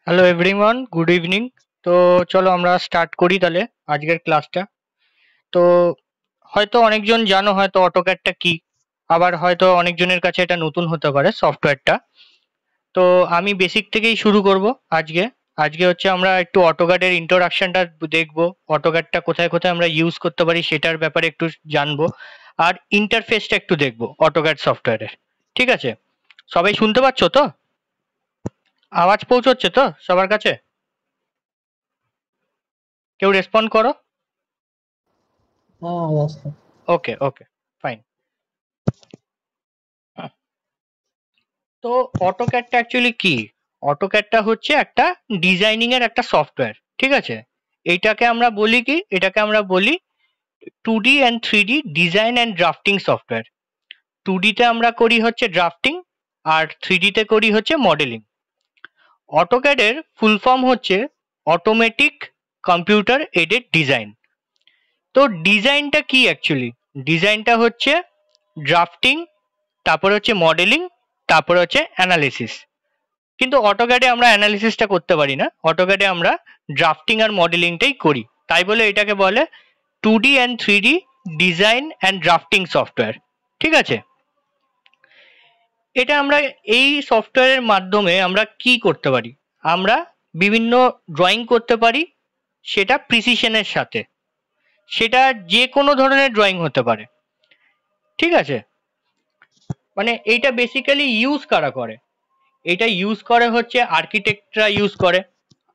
Hello everyone, good evening. তো চলো আমরা স্টার্ট করি তাহলে আজকের ক্লাসটা। তো হয়তো অনেকজন জানো হয়তো অটোক্যাডটা কি, আবার হয়তো অনেকজনের কাছে এটা নতুন হতে পারে সফটওয়্যারটা। তো আমি বেসিক থেকেই শুরু করব আজকে। আজকে হচ্ছে আমরা একটু অটোক্যাডের ইন্ট্রোডাকশনটা দেখব, অটোক্যাডটা কোথায় কোথায় আমরা ইউজ করতে পারি সেটার ব্যাপারে একটু জানবো, আর ইন্টারফেসটা একটু দেখবো অটোক্যাড সফটওয়্যারের। ঠিক আছে? সবাই শুনতে পাচ্ছ তো? আওয়াজ পৌঁছচ্ছে তো সবার কাছে? কেউ রেসপন্ড করো। হ্যাঁ আসছে। ওকে ওকে, ফাইন। তো অটোক্যাডটা অ্যাকচুয়ালি কি? অটোক্যাডটা হচ্ছে একটা ডিজাইনিং এর একটা সফটওয়্যার। ঠিক আছে? এটাকে আমরা বলি 2D and 3D design and drafting software. 2D তে আমরা করি হচ্ছে ড্রাফটিং, আর 3D তে করি হচ্ছে মডেলিং। অটোক্যাডের ফুল ফর্ম হচ্ছে অটোমেটিক কম্পিউটার এডেড ডিজাইন। তো ডিজাইনটা কি অ্যাকচুয়ালি? ডিজাইনটা হচ্ছে ড্রাফটিং, তারপরে হচ্ছে মডেলিং, তারপরে হচ্ছে অ্যানালিসিস। কিন্তু অটোক্যাডে আমরা অ্যানালিসিসটা করতে পারি না, অটোক্যাডে আমরা ড্রাফটিং আর মডেলিংটাই করি। তাই বলে এটাকে বলে 2D and 3D design and drafting software. ঠিক আছে? এটা আমরা এই সফটওয়্যারের মাধ্যমে আমরা কি করতে পারি? আমরা বিভিন্ন ড্রয়িং করতে পারি, সেটা প্রিসিশনের সাথে। সেটা যে কোনো ধরনের ড্রয়িং হতে পারে। ঠিক আছে? মানে এইটা বেসিক্যালি ইউজ কারা করে? এটা ইউজ করে হচ্ছে আর্কিটেক্টরা ইউজ করে।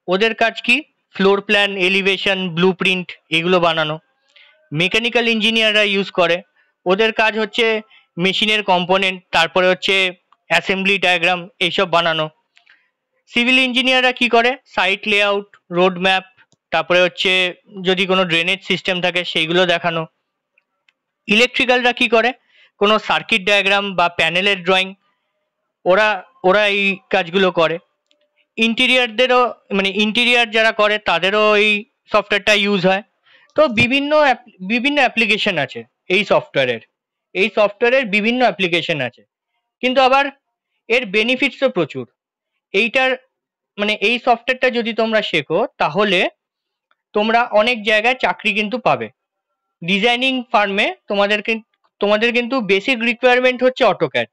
ওদের কাজ কি? ফ্লোর প্ল্যান, এলিভেশন, ব্লুপ্রিন্ট এগুলো বানানো। মেকানিক্যাল ইঞ্জিনিয়াররা ইউজ করে। ওদের কাজ হচ্ছে মেশিনের কম্পোনেন্ট, তারপরে হচ্ছে অ্যাসেম্বলি ডায়াগ্রাম এইসব বানানো। সিভিল ইঞ্জিনিয়াররা কি করে? সাইট লেআউট, রোড ম্যাপ, তারপরে হচ্ছে যদি কোনো ড্রেনেজ সিস্টেম থাকে সেইগুলো দেখানো। ইলেকট্রিক্যালরা কি করে? কোনো সার্কিট ডায়াগ্রাম বা প্যানেলের ড্রয়িং, ওরা ওরা এই কাজগুলো করে। ইন্টেরিয়ারদেরও, মানে ইন্টেরিয়ার যারা করে তাদেরও এই সফটওয়্যারটা ইউজ হয়। তো বিভিন্ন অ্যাপ্লিকেশন আছে এই সফটওয়্যারের। এই সফটওয়্যারের বিভিন্ন অ্যাপ্লিকেশন আছে, কিন্তু আবার এর বেনিফিটসও প্রচুর। এইটার মানে এই সফটওয়্যারটা যদি তোমরা শেখো তাহলে তোমরা অনেক জায়গায় চাকরি কিন্তু পাবে। ডিজাইনিং ফার্মে তোমাদের কিন্তু বেসিক রিকোয়ারমেন্ট হচ্ছে অটোক্যাড।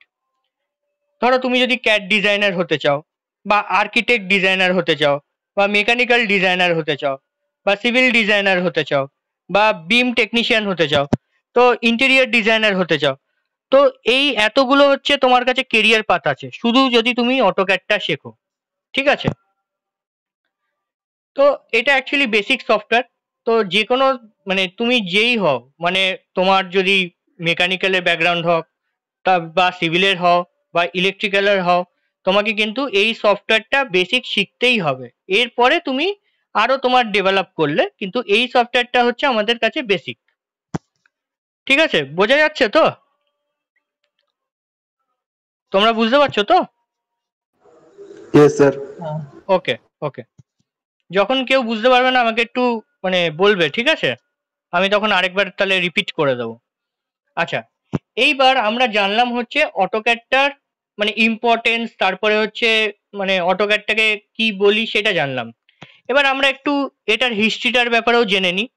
ধরো তুমি যদি ক্যাড ডিজাইনার হতে চাও, বা আর্কিটেক্ট ডিজাইনার হতে চাও, বা মেকানিক্যাল ডিজাইনার হতে চাও, বা সিভিল ডিজাইনার হতে চাও, বা বিম টেকনিশিয়ান হতে চাও, তো ইন্টেরিয়ার ডিজাইনার হতে চাও, তো এই এতগুলো হচ্ছে তোমার কাছে কেরিয়ার পাথ আছে শুধু যদি তুমি অটোক্যাডটা শেখো। ঠিক আছে? তো এটা অ্যাকচুয়ালি বেসিক সফটওয়্যার। তো যে কোনো, মানে তুমি যেই হও, মানে তোমার যদি মেকানিক্যালের ব্যাকগ্রাউন্ড হোক, তা বা সিভিলের হও বা ইলেকট্রিক্যালের হও, তোমাকে কিন্তু এই সফটওয়্যারটা বেসিক শিখতেই হবে। এরপরে তুমি আরো তোমার ডেভেলপ করলে, কিন্তু এই সফটওয়্যারটা হচ্ছে আমাদের কাছে বেসিক। ঠিক আছে? বোঝা যাচ্ছে তো? তোমরা বুঝতে পারছো তো? Yes, sir. হ্যাঁ ওকে ওকে। যখন কেউ বুঝতে পারবে না আমাকে একটু মানে বলবে, ঠিক আছে? আমি তখন আরেকবার তাহলে রিপিট করে দেবো। আচ্ছা, এইবার আমরা জানলাম হচ্ছে অটোক্যাডটার মানে ইম্পর্টেন্স, তারপরে হচ্ছে মানে অটোক্যাডটাকে কি বলি সেটা জানলাম। এবার আমরা একটু এটার হিস্ট্রিটার ব্যাপারেও জেনে নিই।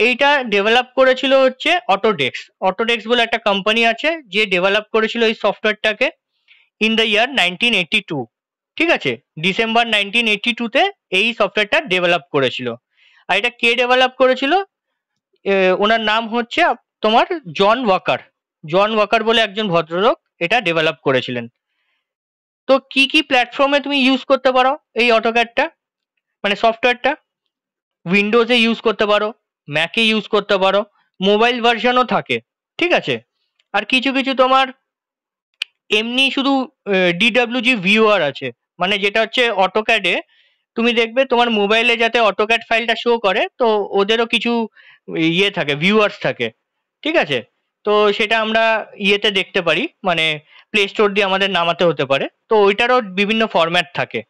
এইটা ডেভেলপ করেছিল হচ্ছে অটোডেস্ক। অটোডেস্ক বলে একটা কোম্পানি আছে যে ডেভেলপ করেছিল এই সফটওয়্যারটাকে ইন দ্য ইয়ার 1982। ঠিক আছে? ডিসেম্বর 1982-তে এই সফটওয়্যারটা ডেভেলপ করেছিল। আর এটা কে ডেভেলপ করেছিল? ওনার নাম হচ্ছে তোমার জন ওয়াকার। জন ওয়াকার বলে একজন ভদ্রলোক এটা ডেভেলপ করেছিলেন। তো কি কি প্ল্যাটফর্মে তুমি ইউজ করতে পারো এই অটোক্যাডটা, মানে সফটওয়্যারটা? উইন্ডোজে ইউজ করতে পারো, ম্যাকে ইউজ করতে পারো, মোবাইল ভার্সনও থাকে। ঠিক আছে? আর কিছু কিছু তোমার এমনি শুধু ডিডব্লিউজি ভিউয়ার আছে, মানে যেটা হচ্ছে অটোক্যাডে তুমি দেখবে তোমার মোবাইলে যাতে অটোক্যাড ফাইলটা শো করে, তো ওদেরও কিছু ইয়ে থাকে, ভিউয়ার্স থাকে। ঠিক আছে? তো সেটা আমরা ইয়েতে দেখতে পারি, মানে প্লে স্টোর দিয়ে আমাদের নামাতে হতে পারে, তো ওইটারও বিভিন্ন ফরম্যাট থাকে।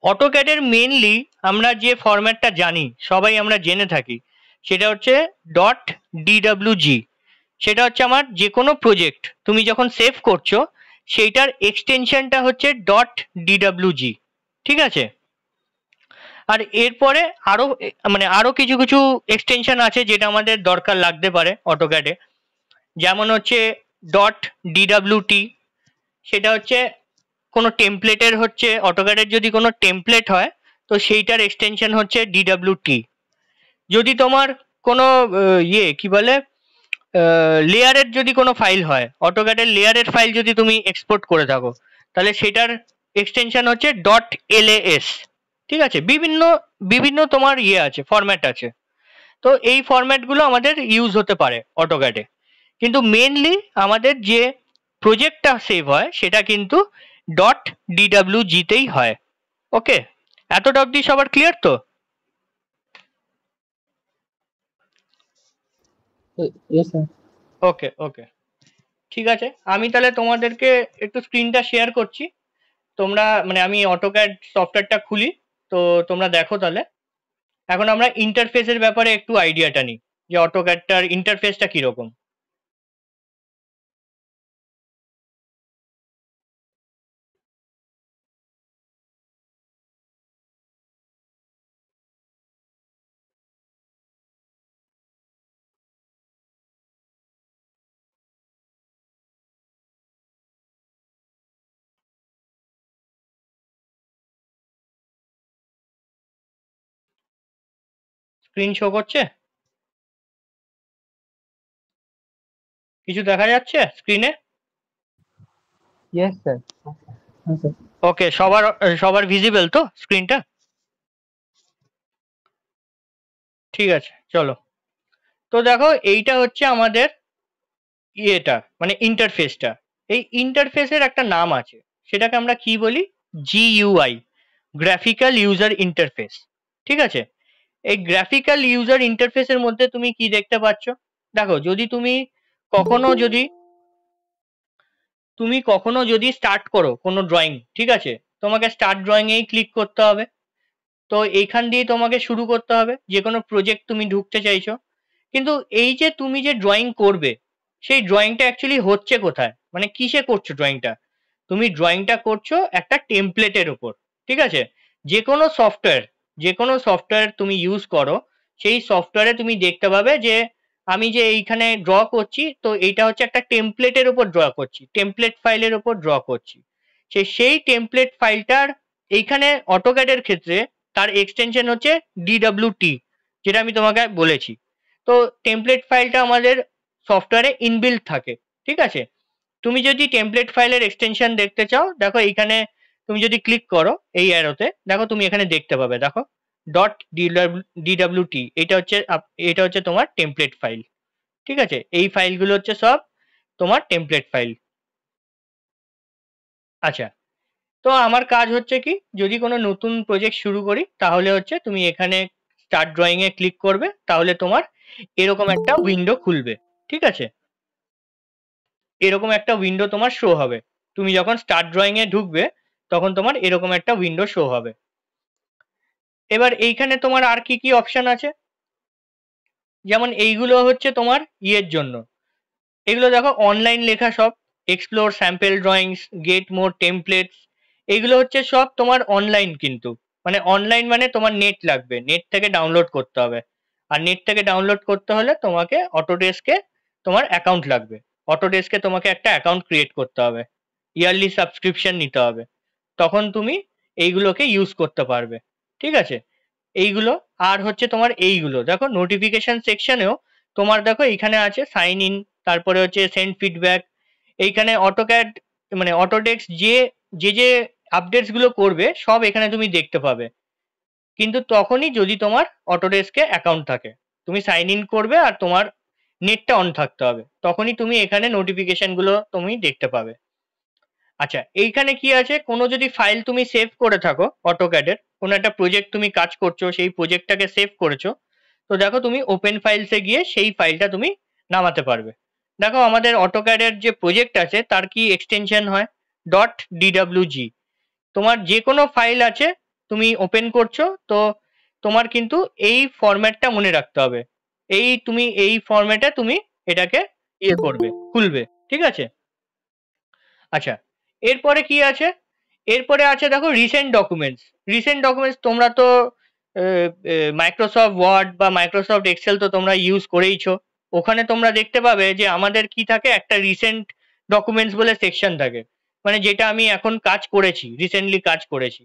অটোক্যাডের মেনলি আমরা যে ফরম্যাটটা জানি, সবাই আমরা জেনে থাকি, সেটা হচ্ছে ডট ডিডব্লিউজি। সেটা হচ্ছে আমার যে কোনো প্রজেক্ট তুমি যখন সেভ করছো, সেইটার এক্সটেনশনটা হচ্ছে .dwg, ঠিক আছে। আর এরপরে আরো কিছু কিছু এক্সটেনশন আছে যেটা আমাদের দরকার লাগতে পারে অটোক্যাডে, যেমন হচ্ছে .dwt, সেটা হচ্ছে কোনো টেমপ্লেটের হচ্ছে অটোক্যাডের যদি কোনো টেমপ্লেট হয় তো সেইটার এক্সটেনশন হচ্ছে DWT। যদি তোমার কোনো কি বলে লেয়ারের যদি কোনো ফাইল হয়, অটোক্যাডের লেয়ারের ফাইল যদি তুমি এক্সপোর্ট করে থাকো, তাহলে সেটার এক্সটেনশন হচ্ছে .las, ঠিক আছে। বিভিন্ন বিভিন্ন তোমার আছে, ফরম্যাট আছে। তো এই ফরম্যাটগুলো আমাদের ইউজ হতে পারে অটোক্যাডে, কিন্তু মেনলি আমাদের যে প্রজেক্টটা সেভ হয় সেটা কিন্তু .dwg তেই হয়। ওকে, এতটা অবধি সবার ক্লিয়ার তো? Yes, sir. ওকে ওকে, ঠিক আছে। আমি তাহলে তোমাদেরকে একটু স্ক্রিনটা শেয়ার করছি। তোমরা আমি অটোক্যাড সফটওয়্যারটা খুলি, তো তোমরা দেখো তাহলে। এখন আমরা ইন্টারফেসের ব্যাপারে একটু আইডিয়াটা নিই যে অটোক্যাডটার ইন্টারফেসটা কিরকম। স্ক্রিন শো করছে? কিছু দেখা যাচ্ছে স্ক্রিনে? Yes, sir. Yes, sir. ওকে, সবার ভিজিবল তো স্ক্রিনটা? ঠিক আছে, চলো। তো দেখো, এইটা হচ্ছে আমাদের ইন্টারফেসটা। এই ইন্টারফেসের একটা নাম আছে, সেটাকে আমরা কি বলি? GUI, গ্রাফিক্যাল ইউজার ইন্টারফেস, ঠিক আছে। এই গ্রাফিক্যাল ইউজার ইন্টারফেসের মধ্যে তুমি কি দেখতে পাচ্ছ? দেখো, তুমি কখনো যদি স্টার্ট করো কোনো ড্রয়িং, ঠিক আছে, তোমাকে স্টার্ট ড্রয়িং এই ক্লিক করতে হবে। তো এইখান দিয়ে তোমাকে শুরু করতে হবে যে কোনো প্রজেক্ট তুমি ঢুকতে চাইছো। কিন্তু এই যে তুমি যে ড্রয়িং করবে, সেই ড্রয়িংটা অ্যাকচুয়ালি হচ্ছে কোথায়, কিসে করছো ড্রয়িংটা? তুমি ড্রয়িংটা করছো একটা টেমপ্লেটের উপর, ঠিক আছে। যে কোনো সফটওয়্যার তুমি ইউজ করো, সেই সফটওয়্যারে তুমি দেখতে পাবে যে আমি যে এইখানে ড্র করছি, তো এইটা হচ্ছে একটা টেমপ্লেটের উপর ড্র করছি, টেমপ্লেট ফাইলের উপর ড্র করছি। সেই টেমপ্লেট ফাইলটার এইখানে অটোক্যাডের ক্ষেত্রে তার এক্সটেনশন হচ্ছে DWT, যেটা আমি তোমাকে বলেছি। তো টেমপ্লেট ফাইলটা আমাদের সফটওয়্যারে ইনবিল্ট থাকে, ঠিক আছে। তুমি যদি টেমপ্লেট ফাইলের এক্সটেনশন দেখতে চাও, দেখো এইখানে তুমি যদি ক্লিক করো এই অ্যারোতে, দেখো তুমি এখানে দেখতে পাবে, দেখো .dwt, এটা হচ্ছে তোমার টেমপ্লেট ফাইল, ঠিক আছে। এই ফাইলগুলো হচ্ছে সব তোমার টেমপ্লেট ফাইল। আচ্ছা, তো আমার কাজ হচ্ছে কি, যদি কোনো নতুন প্রজেক্ট শুরু করি, তাহলে হচ্ছে তুমি এখানে স্টার্ট ড্রয়িং এ ক্লিক করবে, তাহলে তোমার এরকম একটা উইন্ডো খুলবে, ঠিক আছে। এরকম একটা উইন্ডো তোমার শো হবে। তুমি যখন স্টার্ট ড্রয়িং এ ঢুকবে, তখন তোমার এরকম একটা উইন্ডো শো হবে। এবার এইখানে তোমার আর কি কি অপশন আছে, যেমন এইগুলো হচ্ছে তোমার জন্য। এগুলো দেখো অনলাইন লেখা সব, explore sample drawings, get more templates, এগুলো হচ্ছে সব তোমার অনলাইন। কিন্তু অনলাইন তোমার নেট লাগবে, নেট থেকে ডাউনলোড করতে হবে। আর নেট থেকে ডাউনলোড করতে হলে তোমাকে অটোডেস্কে তোমার অ্যাকাউন্ট লাগবে। অটোডেস্কে তোমাকে একটা অ্যাকাউন্ট ক্রিয়েট করতে হবে, ইয়ারলি সাবস্ক্রিপশন নিতে হবে, তখন তুমি এইগুলোকে ইউজ করতে পারবে, ঠিক আছে। এইগুলো আর হচ্ছে তোমার এইগুলো দেখো, নোটিফিকেশন সেকশনেও তোমার দেখো এইখানে আছে সাইন ইন, তারপরে হচ্ছে সেন্ড ফিডব্যাক। এইখানে অটোক্যাড অটোডেস্ক যে যে যে আপডেটস গুলো করবে, সব এখানে তুমি দেখতে পাবে। কিন্তু তখনই যদি তোমার অটোডেস্কে অ্যাকাউন্ট থাকে, তুমি সাইন ইন করবে আর তোমার নেটটা অন থাকতে হবে, তখনই তুমি এখানে নোটিফিকেশন গুলো তুমি দেখতে পাবে। আচ্ছা, এইখানে কি আছে, কোনো যদি ফাইল তুমি সেভ করে থাকো অটোক্যাডের, কোনো একটা প্রজেক্ট তুমি কাজ করছো, সেই প্রজেক্টটাকে সেভ করেছো, তো দেখো তুমি ওপেন ফাইলসে গিয়ে সেই ফাইলটা তুমি নামাতে পারবে। দেখো আমাদের অটোক্যাডের যে প্রজেক্ট আছে তার কি এক্সটেনশন হয়? .dwg। তোমার যে কোনো ফাইল আছে তুমি ওপেন করছো, তো তোমার কিন্তু এই ফরম্যাটটা মনে রাখতে হবে। তুমি এই ফরম্যাটে তুমি এটাকে খুলবে, ঠিক আছে। আচ্ছা, এরপরে কি আছে? এরপরে আছে দেখো রিসেন্ট ডকুমেন্টস। রিসেন্ট ডকুমেন্টস তোমরা তো মাইক্রোসফট ওয়ার্ড বা মাইক্রোসফট এক্সেল তো তোমরা ইউজ করেইছো। ওখানে তোমরা দেখতে পাবে যে আমাদের কি থাকে, একটা রিসেন্ট ডকুমেন্টস বলে সেকশন থাকে, মানে যেটা আমি এখন কাজ করেছি, রিসেন্টলি কাজ করেছি।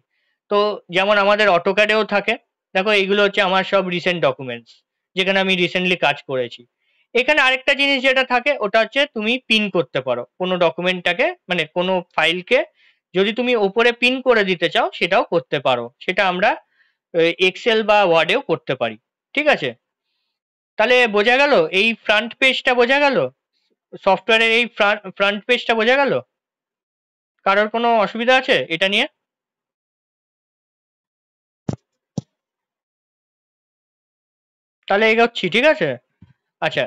তো যেমন আমাদের অটোক্যাডেও থাকে, দেখো এইগুলো হচ্ছে আমার সব রিসেন্ট ডকুমেন্টস, যেখানে আমি রিসেন্টলি কাজ করেছি। এখানে আরেকটা জিনিস যেটা থাকে ওটা হচ্ছে তুমি পিন করতে পারো কোনো ডকুমেন্টটাকে, মানে কোনো ফাইলকে যদি তুমি ওপরে পিন করে দিতে চাও সেটাও করতে পারো, সেটা আমরা এক্সেল বা ওয়ার্ডেও করতে পারি। ঠিক আছে, তাহলে বোঝা গেল এই ফ্রন্ট পেজটা, বোঝা গেল সফটওয়্যারের এই ফ্রন্ট পেজটা বোঝা গেল? কারোর কোনো অসুবিধা আছে এটা নিয়ে? তাহলে এগোচ্ছি, ঠিক আছে। আচ্ছা,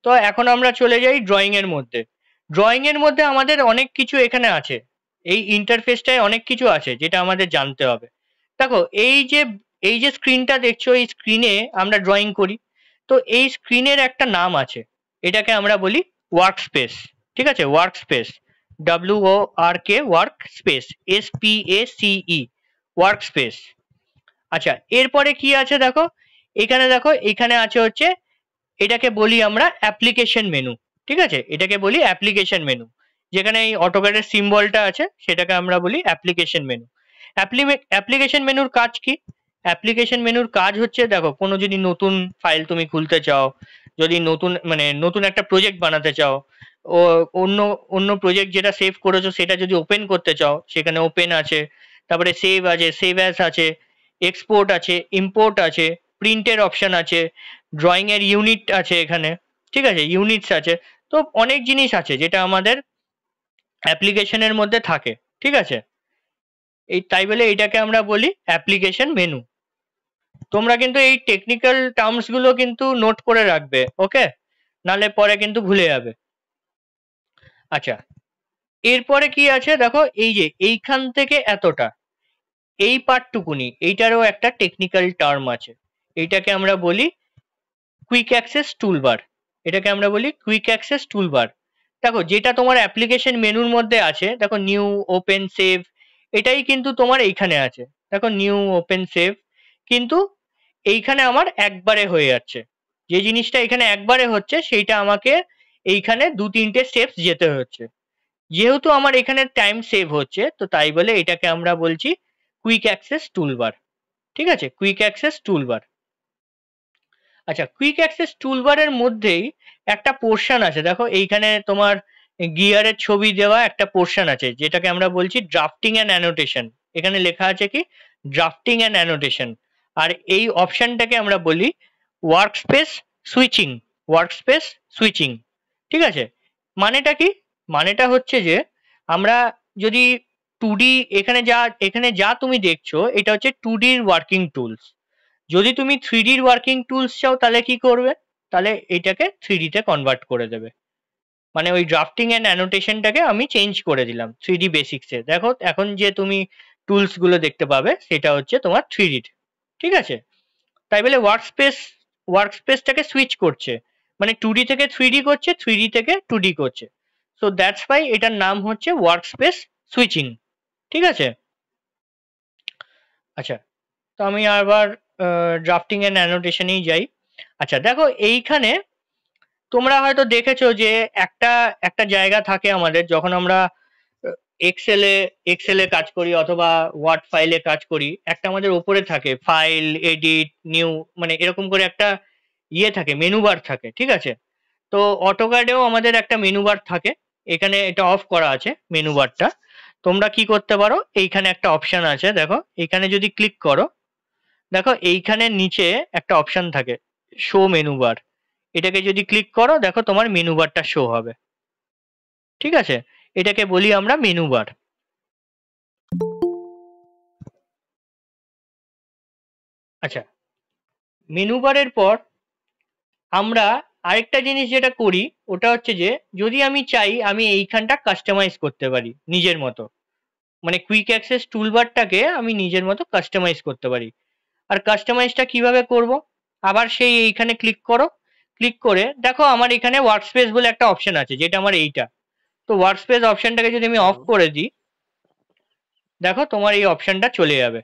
তো এখন আমরা চলে যাই ড্রয়িং এর মধ্যে। ড্রয়িং এর মধ্যে আমাদের অনেক কিছু এখানে আছে, এই ইন্টারফেসটায় অনেক কিছু আছে যেটা আমাদের জানতে হবে। দেখো এই যে স্ক্রিনটা দেখছো, এই স্ক্রিনে আমরা ড্রয়িং করি। তো এই স্ক্রিনের একটা নাম আছে, এটাকে আমরা বলি ওয়ার্ক স্পেস। ঠিক আছে, work space, WORK, work space, SPACE, work space. আচ্ছা, এরপরে কি আছে দেখো, দেখো এখানে আছে হচ্ছে, এটাকে বলি আমরা অ্যাপ্লিকেশন মেনু। ঠিক আছে, এটাকে বলি অ্যাপ্লিকেশন মেনু। যেখানে এই অটোক্যাডের সিম্বলটা আছে সেটাকে আমরা বলি অ্যাপ্লিকেশন মেনু। অ্যাপ্লিকেশন মেনুর কাজ কি? অ্যাপ্লিকেশন মেনুর কাজ হচ্ছে, দেখো কোনো যদি নতুন ফাইল তুমি খুলতে চাও, যদি নতুন একটা প্রজেক্ট বানাতে চাও, ও অন্য অন্য প্রজেক্ট যেটা সেভ করেছো সেটা যদি ওপেন করতে চাও, সেখানে ওপেন আছে, তারপরে সেভ আছে, সেভ অ্যাজ আছে, এক্সপোর্ট আছে, ইম্পোর্ট আছে, প্রিন্টের অপশন আছে, ড্রয়িং এর ইউনিট আছে এখানে। ঠিক আছে, ইউনিটস আছে। তো অনেক জিনিস আছে যেটা আমাদের অ্যাপ্লিকেশনের মধ্যে থাকে। ঠিক আছে, এই তাই বলে এটাকে আমরা বলি অ্যাপ্লিকেশন মেনু। তোমরা কিন্তু এই টেকনিক্যাল টার্মস গুলো কিন্তু নোট করে রাখবে, ওকে, নালে পরে কিন্তু ভুলে যাবে। আচ্ছা, এরপরে কি আছে দেখো, এই যে এইখান থেকে এতটা, এই পার্টটুকুনি, এইটারও একটা টেকনিক্যাল টার্ম আছে, এইটাকে আমরা বলি কুইক অ্যাক্সেস টুলবার। এটাকে আমরা বলি কুইক অ্যাক্সেস টুলবার। দেখো যেটা তোমার অ্যাপ্লিকেশন মেনুর মধ্যে আছে, দেখো নিউ, ওপেন, সেভ, এটাই কিন্তু তোমার এইখানে আছে। দেখো নিউ, ওপেন, সেভ, কিন্তু এইখানে আমার একবারে হয়ে যাচ্ছে। যে জিনিসটা এখানে একবারে হচ্ছে সেইটা আমাকে এইখানে 2-3টে স্টেপস যেতে হচ্ছে। যেহেতু আমার এখানে টাইম সেভ হচ্ছে, তো তাই বলে এটাকে আমরা বলছি কুইক অ্যাক্সেস টুলবার। ঠিক আছে, কুইক অ্যাক্সেস টুলবার। আচ্ছা, কুইক অ্যাক্সেস টুলবারের মধ্যেই একটা পোর্শন আছে, দেখো এইখানে তোমার গিয়ারের ছবি দেওয়া একটা পোর্শন আছে যেটাকে আমরা বলছি ড্রাফটিং অ্যান্ড অ্যানোটেশন। এখানে লেখা আছে কি ড্রাফটিং অ্যান্ড অ্যানোটেশন। আর এই অপশনটাকে আমরা বলি work space switching. Work space switching. ঠিক আছে, মানেটা কি? মানেটা হচ্ছে যে আমরা যদি 2D, এখানে যা তুমি দেখছো এটা হচ্ছে 2Dর ওয়ার্কিং টুলস। যদি তুমি 3Dর ওয়ার্কিং টুলস চাও তাহলে কি করবে? তাহলে এটাকে 3Dতে কনভার্ট করে দেবে। মানে ওই ড্রাফটিং অ্যান্ড অ্যানোটেশনটাকে আমি চেঞ্জ করে দিলাম 3D বেসিক্সে। দেখো এখন যে তুমি টুলস গুলো দেখতে পাবে সেটা হচ্ছে তোমার 3Dর। ঠিক আছে, তাই বলে ওয়ার্কস্পেসটাকে সুইচ করছে, মানে 2D থেকে 3D করছে, 3D থেকে 2D করছে। সো দ্যাটস ওয়াই এটার নাম হচ্ছে ওয়ার্কস্পেস সুইচিং। ঠিক আছে। আচ্ছা, তো আমি আবার ড্রাফটিং এন্ড অ্যানোটেশনেই যাই। আচ্ছা দেখো এইখানে তোমরা হয়তো দেখেছো যে একটা একটা জায়গা থাকে আমাদের, যখন আমরা এক্সেলে এক্সেলে কাজ করি অথবা ওয়ার্ড ফাইলে কাজ করি, একটা আমাদের ওপরে থাকে ফাইল, এডিট, নিউ, মানে এরকম করে একটা থাকে, মেনু বার থাকে। ঠিক আছে, তো অটোক্যাডেও আমাদের একটা মেনু বার থাকে। এখানে এটা অফ করা আছে মেনু বারটা। তোমরা কি করতে পারো, এইখানে একটা অপশন আছে, দেখো এইখানে যদি ক্লিক করো, দেখো এইখানে নিচে একটা অপশন থাকে শো মেনু বার। এটাকে যদি ক্লিক করো, দেখো তোমার মেনু বারটা শো হবে। ঠিক আছে, এটাকে বলি আমরা মেনু বার। আচ্ছা, মেনু বারের পর আমরা আরেকটা জিনিস যেটা করি ওটা হচ্ছে যে, যদি আমি চাই আমি এইখানটা কাস্টমাইজ করতে পারি নিজের মতো, মানে কুইক অ্যাক্সেস টুলবারটাকে আমি নিজের মতো কাস্টমাইজ করতে পারি। আর কাস্টমাইজটা কিভাবে করব? আবার সেই এইখানে ক্লিক করো, ক্লিক করে দেখো আমার এখানে ওয়ার্কস্পেস বলে একটা অপশন আছে, যেটা আমার এইটা। তো ওয়ার্কস্পেস অপশনটাকে যদি আমি অফ করে দিই, দেখো তোমার এই অপশনটা চলে যাবে।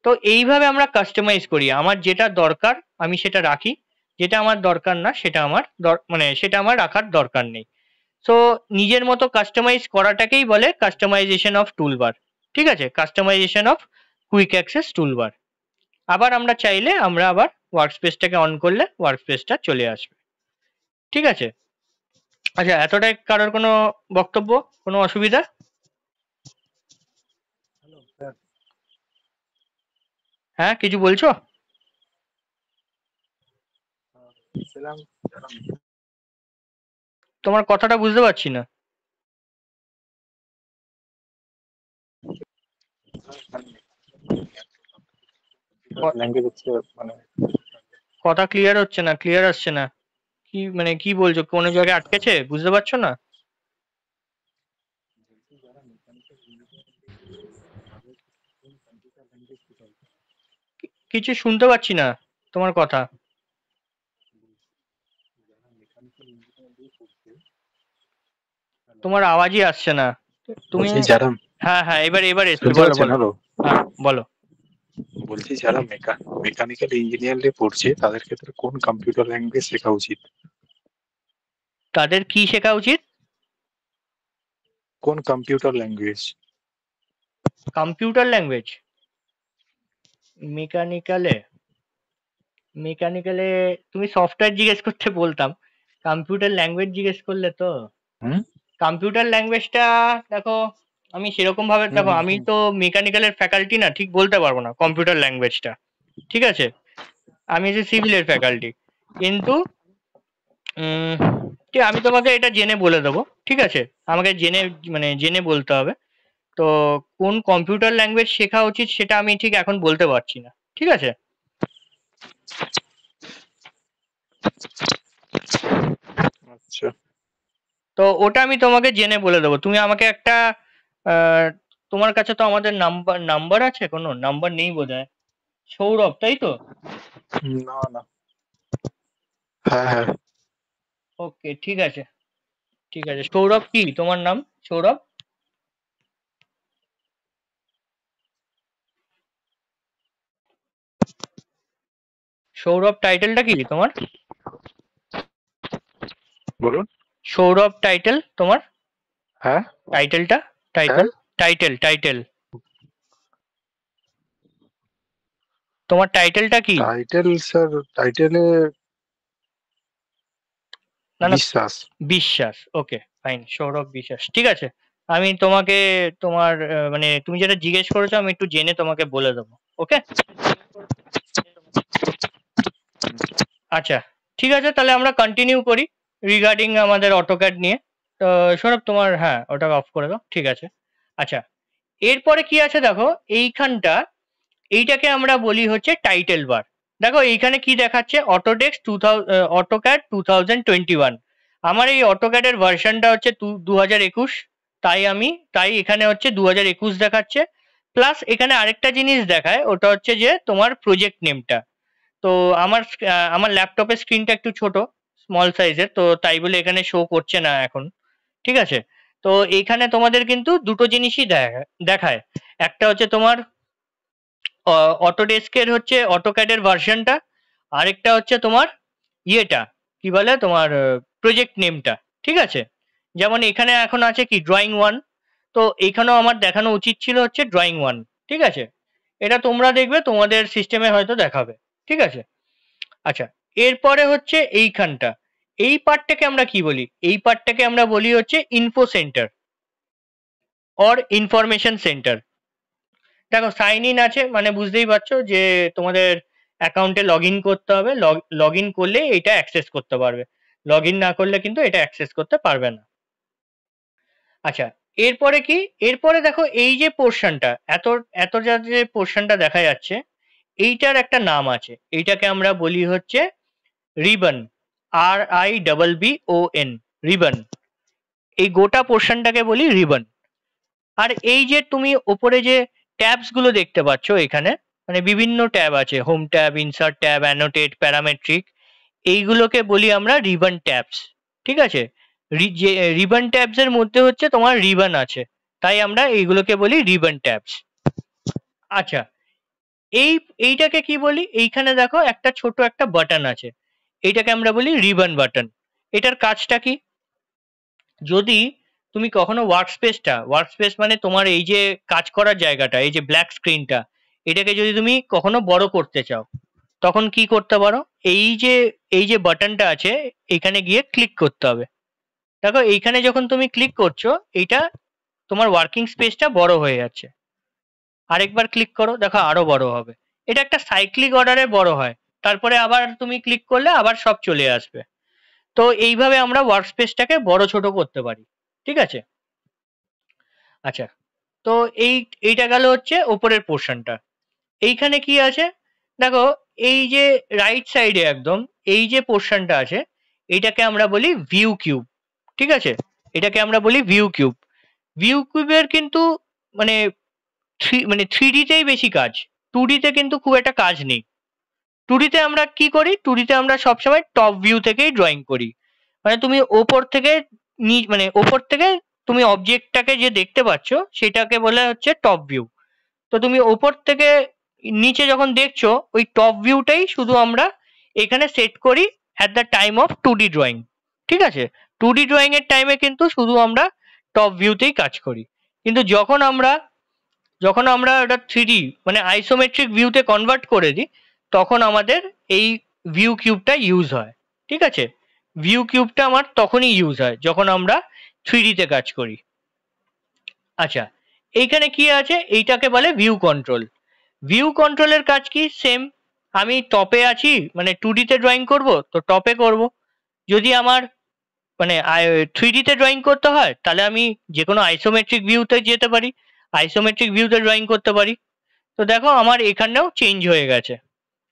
তো এইভাবে আমরা কাস্টমাইজ করি, আমার যেটা দরকার আমি সেটা রাখি, যেটা আমার দরকার না সেটা আমার মানে সেটা আমার রাখার দরকার নেই। সো নিজের মতো কাস্টমাইজ করাটাকেই বলে কাস্টমাইজেশন অফ টুলবার। ঠিক আছে, customisation of quick access toolbar. আবার আমরা চাইলে আমরা আবার ওয়ার্কস্পেসটাকে অন করলে ওয়ার্কস্পেসটা চলে আসবে। ঠিক আছে, আচ্ছা এতটাই কারোর কোনো বক্তব্য, কোনো অসুবিধা? হ্যাঁ কিছু বলছো? তোমার কথাটা বুঝতে পারছি না। কথা ক্লিয়ার হচ্ছে না, ক্লিয়ার আসছে না। কি মানে কি বলছো, কোনো জায়গায় আটকেছে, বুঝতে পারছো না? কিছু শুনতে পাচ্ছি না তোমার কথা, তোমার আওয়াজই আসছে না। তুমি বলছি যারা হ্যাঁ হ্যাঁ এবার এবার এসছে, শুনতে বলো পাচ্ছেন? বলো। হ্যালো, হ্যাঁ বলো। বলছি যারা মেকানিক্যাল ইঞ্জিনিয়ারিং পড়ছে তাদের ক্ষেত্রে কোন কম্পিউটার ল্যাঙ্গুয়েজ শেখা উচিত? তাদের কি শেখা উচিত? কোন কম্পিউটার ল্যাঙ্গুয়েজ? কম্পিউটার ল্যাঙ্গুয়েজ মেকানিক্যালে, মেকানিক্যালে তুমি সফটওয়্যার জিজ্ঞেস করতে বলতাম, কম্পিউটার ল্যাঙ্গুয়েজ জিজ্ঞেস করলে তো। হুম কম্পিউটার ল্যাঙ্গুয়েজটা দেখো, আমি সেরকম ভাবে দেখো, আমি তো মেকানিক্যালের ফ্যাকাল্টি না, ঠিক বলতে পারবো না কম্পিউটার ল্যাঙ্গুয়েজটা। ঠিক আছে, আমি যে সিভিলের ফ্যাকাল্টি, কিন্তু ঠিক আমি তোমাকে এটা জেনে বলে দেবো। ঠিক আছে, আমাকে জেনে মানে জেনে বলতে হবে। তো কোন কম্পিউটার ল্যাঙ্গুয়েজ শেখা উচিত সেটা আমি ঠিক এখন বলতে পারছি না। ঠিক আছে, আচ্ছা, তো ওটা আমি তোমাকে জেনে বলে দেবো। তুমি আমাকে একটা আহ, তোমার কাছে তো আমাদের নাম্বার নাম্বার আছে, কোনো নাম্বার নেই বোধহয়। সৌরভ তাই তো? না না, হ্যাঁ হ্যাঁ, ওকে ঠিক আছে, ঠিক আছে। সৌরভ কি তোমার নাম? সৌরভ, সৌরভ টাইটেলটা কি তোমার? বলুন। সৌরভ টাইটেল তোমার? হ্যাঁ টাইটেলটা, টাইটেল, হ্যাঁ, টাইটেল টাইটেল তোমার টাইটেলটা কি? টাইটেল স্যার, টাইটেলে না না, বিশ্বাস। বিশ্বাস। ওকে ফাইন, সৌরভ বিশ্বাস। ঠিক আছে, আমি তোমাকে তোমার মানে তুমি যেটা জিজ্ঞেস করেছো আমি একটু জেনে তোমাকে বলে দেবো। ওকে, আচ্ছা ঠিক আছে, তাহলে আমরা কন্টিনিউ করি রিগার্ডিং আমাদের অটোক্যাড নিয়ে। তো সৌরভ তোমার, হ্যাঁ ওটা অফ করে দাও। ঠিক আছে, আচ্ছা এরপরে কি আছে দেখো, এইখানটা এইটাকে আমরা বলি হচ্ছে টাইটেল বার। দেখো এইখানে কি দেখাচ্ছে, অটোডেস্ক অটোক্যাড 2021। আমার এই অটোক্যাডের ভার্সনটা হচ্ছে 2021, তাই এখানে হচ্ছে 2021 দেখাচ্ছে। প্লাস এখানে আরেকটা জিনিস দেখায়, ওটা হচ্ছে যে তোমার প্রজেক্ট নেমটা। তো আমার ল্যাপটপের স্ক্রিনটা একটু ছোট, স্মল সাইজের, তো তাই বলে এখানে শো করছে না এখন। ঠিক আছে, তো এইখানে তোমাদের কিন্তু দুটো জিনিসই দেখায়। একটা হচ্ছে তোমার অটোডেস্কের হচ্ছে অটোক্যাডের ভার্সনটা, আরেকটা হচ্ছে তোমার ইয়েটা কি বলে তোমার প্রজেক্ট নেমটা। ঠিক আছে, যেমন এখানে এখন আছে কি ড্রয়িং ওয়ান, তো এখানেও আমার দেখানো উচিত ছিল হচ্ছে ড্রয়িং ওয়ান। ঠিক আছে, এটা তোমরা দেখবে তোমাদের সিস্টেমে হয়তো দেখাবে। ঠিক আছে, আচ্ছা এরপরে হচ্ছে এইখানটা, এই পার্টটাকে আমরা কি বলি, এই পার্টটাকে আমরা বলি হচ্ছে info centre or information centre. দেখো সাইন ইন আছে মানে বুঝতেই পারছো যে তোমাদের অ্যাকাউন্টে লগ ইন করতে হবে, লগ ইন করলে এটা অ্যাক্সেস করতে পারবে, লগ ইন না করলে কিন্তু এটা অ্যাক্সেস করতে পারবে না। আচ্ছা এরপরে কি, এরপরে দেখো এই যে পোর্শনটা, এত যে পোর্শনটা দেখা যাচ্ছে, এইটার একটা নাম আছে, এইটাকে আমরা বলি হচ্ছে রিবন, RIBBON, রিবন। এই গোটা পোর্শনটাকে বলি রিবন। আর এই যে তুমি ওপরে যে ট্যাবস গুলো দেখতে পাচ্ছ এখানে, মানে বিভিন্ন ট্যাব আছে, home tab, insert tab, annotate, parametric, এইগুলোকে বলি আমরা রিবন ট্যাবস। ঠিক আছে, যে রিবন ট্যাবস এর মধ্যে হচ্ছে তোমার রিবন আছে, তাই আমরা এইগুলোকে বলি রিবন ট্যাবস। আচ্ছা, এইটাকে কি বলি, এইখানে দেখো একটা ছোট একটা বাটন আছে, এইটাকে আমরা বলি রিবন বাটন। এটার কাজটা কি, যদি তুমি কখনো ওয়ার্কস্পেস মানে তোমার এই যে কাজ করার জায়গাটা, এই যে ব্ল্যাক স্ক্রিনটা, এটাকে যদি তুমি কখনো বড় করতে চাও, তখন কি করতে পারো, এই যে বাটনটা আছে এখানে গিয়ে ক্লিক করতে হবে। দেখো এইখানে যখন তুমি ক্লিক করছো, এইটা তোমার ওয়ার্কিং স্পেসটা বড় হয়ে যাচ্ছে। আরেকবার ক্লিক করো, দেখো আরো বড় হবে। এটা একটা সাইক্লিক অর্ডারে বড় হয়, তারপরে আবার তুমি ক্লিক করলে আবার সব চলে আসবে। তো এইভাবে আমরা ওয়ার্কস্পেসটাকে বড় ছোট করতে পারি, ঠিক আছে। আচ্ছা, তো এইটা গেল হচ্ছে ওপরের পোর্শনটা। এইখানে কি আছে দেখো, এই যে রাইট সাইডে একদম এই যে পোর্শনটা আছে, এইটাকে আমরা বলি ভিউ কিউব, ঠিক আছে। এটাকে আমরা বলি ভিউ কিউব। ভিউ কিউবের কিন্তু মানে মানে 3D-তেই বেশি কাজ, 2D-তে কিন্তু খুব একটা কাজ নেই। 2D-তে আমরা কি করি, 2D-তে আমরা সবসময় টপ ভিউ থেকেই ড্রয়িং করি। মানে তুমি ওপর থেকে মানে ওপর থেকে তুমি অবজেক্টটাকে যে দেখতে পাচ্ছ সেটাকে বলে হচ্ছে টপ ভিউ। তো তুমি ওপর থেকে নিচে যখন দেখছো, ওই টপ ভিউটাই শুধু আমরা এখানে সেট করি at the time of 2D drawing, ঠিক আছে। 2D ড্রয়িং এর টাইমে কিন্তু শুধু আমরা টপ ভিউতেই কাজ করি, কিন্তু যখন আমরা ওটা 3D মানে আইসোমেট্রিক ভিউতে কনভার্ট করে দিই, তখন আমাদের এই ভিউ কিউবটা ইউজ হয়, ঠিক আছে। ভিউ কিউবটা আমার তখনই ইউজ হয় যখন আমরা 3D-তে কাজ করি। আচ্ছা, এইখানে কি আছে, এইটাকে বলে ভিউ কন্ট্রোল। ভিউ কন্ট্রোলের কাজ কি, সেম। আমি টপে আছি মানে 2D-তে ড্রয়িং করব তো টপে করব। যদি আমার মানে 3D-তে ড্রয়িং করতে হয়, তাহলে আমি যে কোনো আইসোমেট্রিক ভিউতে যেতে পারি, আইসোমেট্রিক ভিউতে ড্রয়িং করতে পারি। তো দেখো আমার এখানেও চেঞ্জ হয়ে গেছে,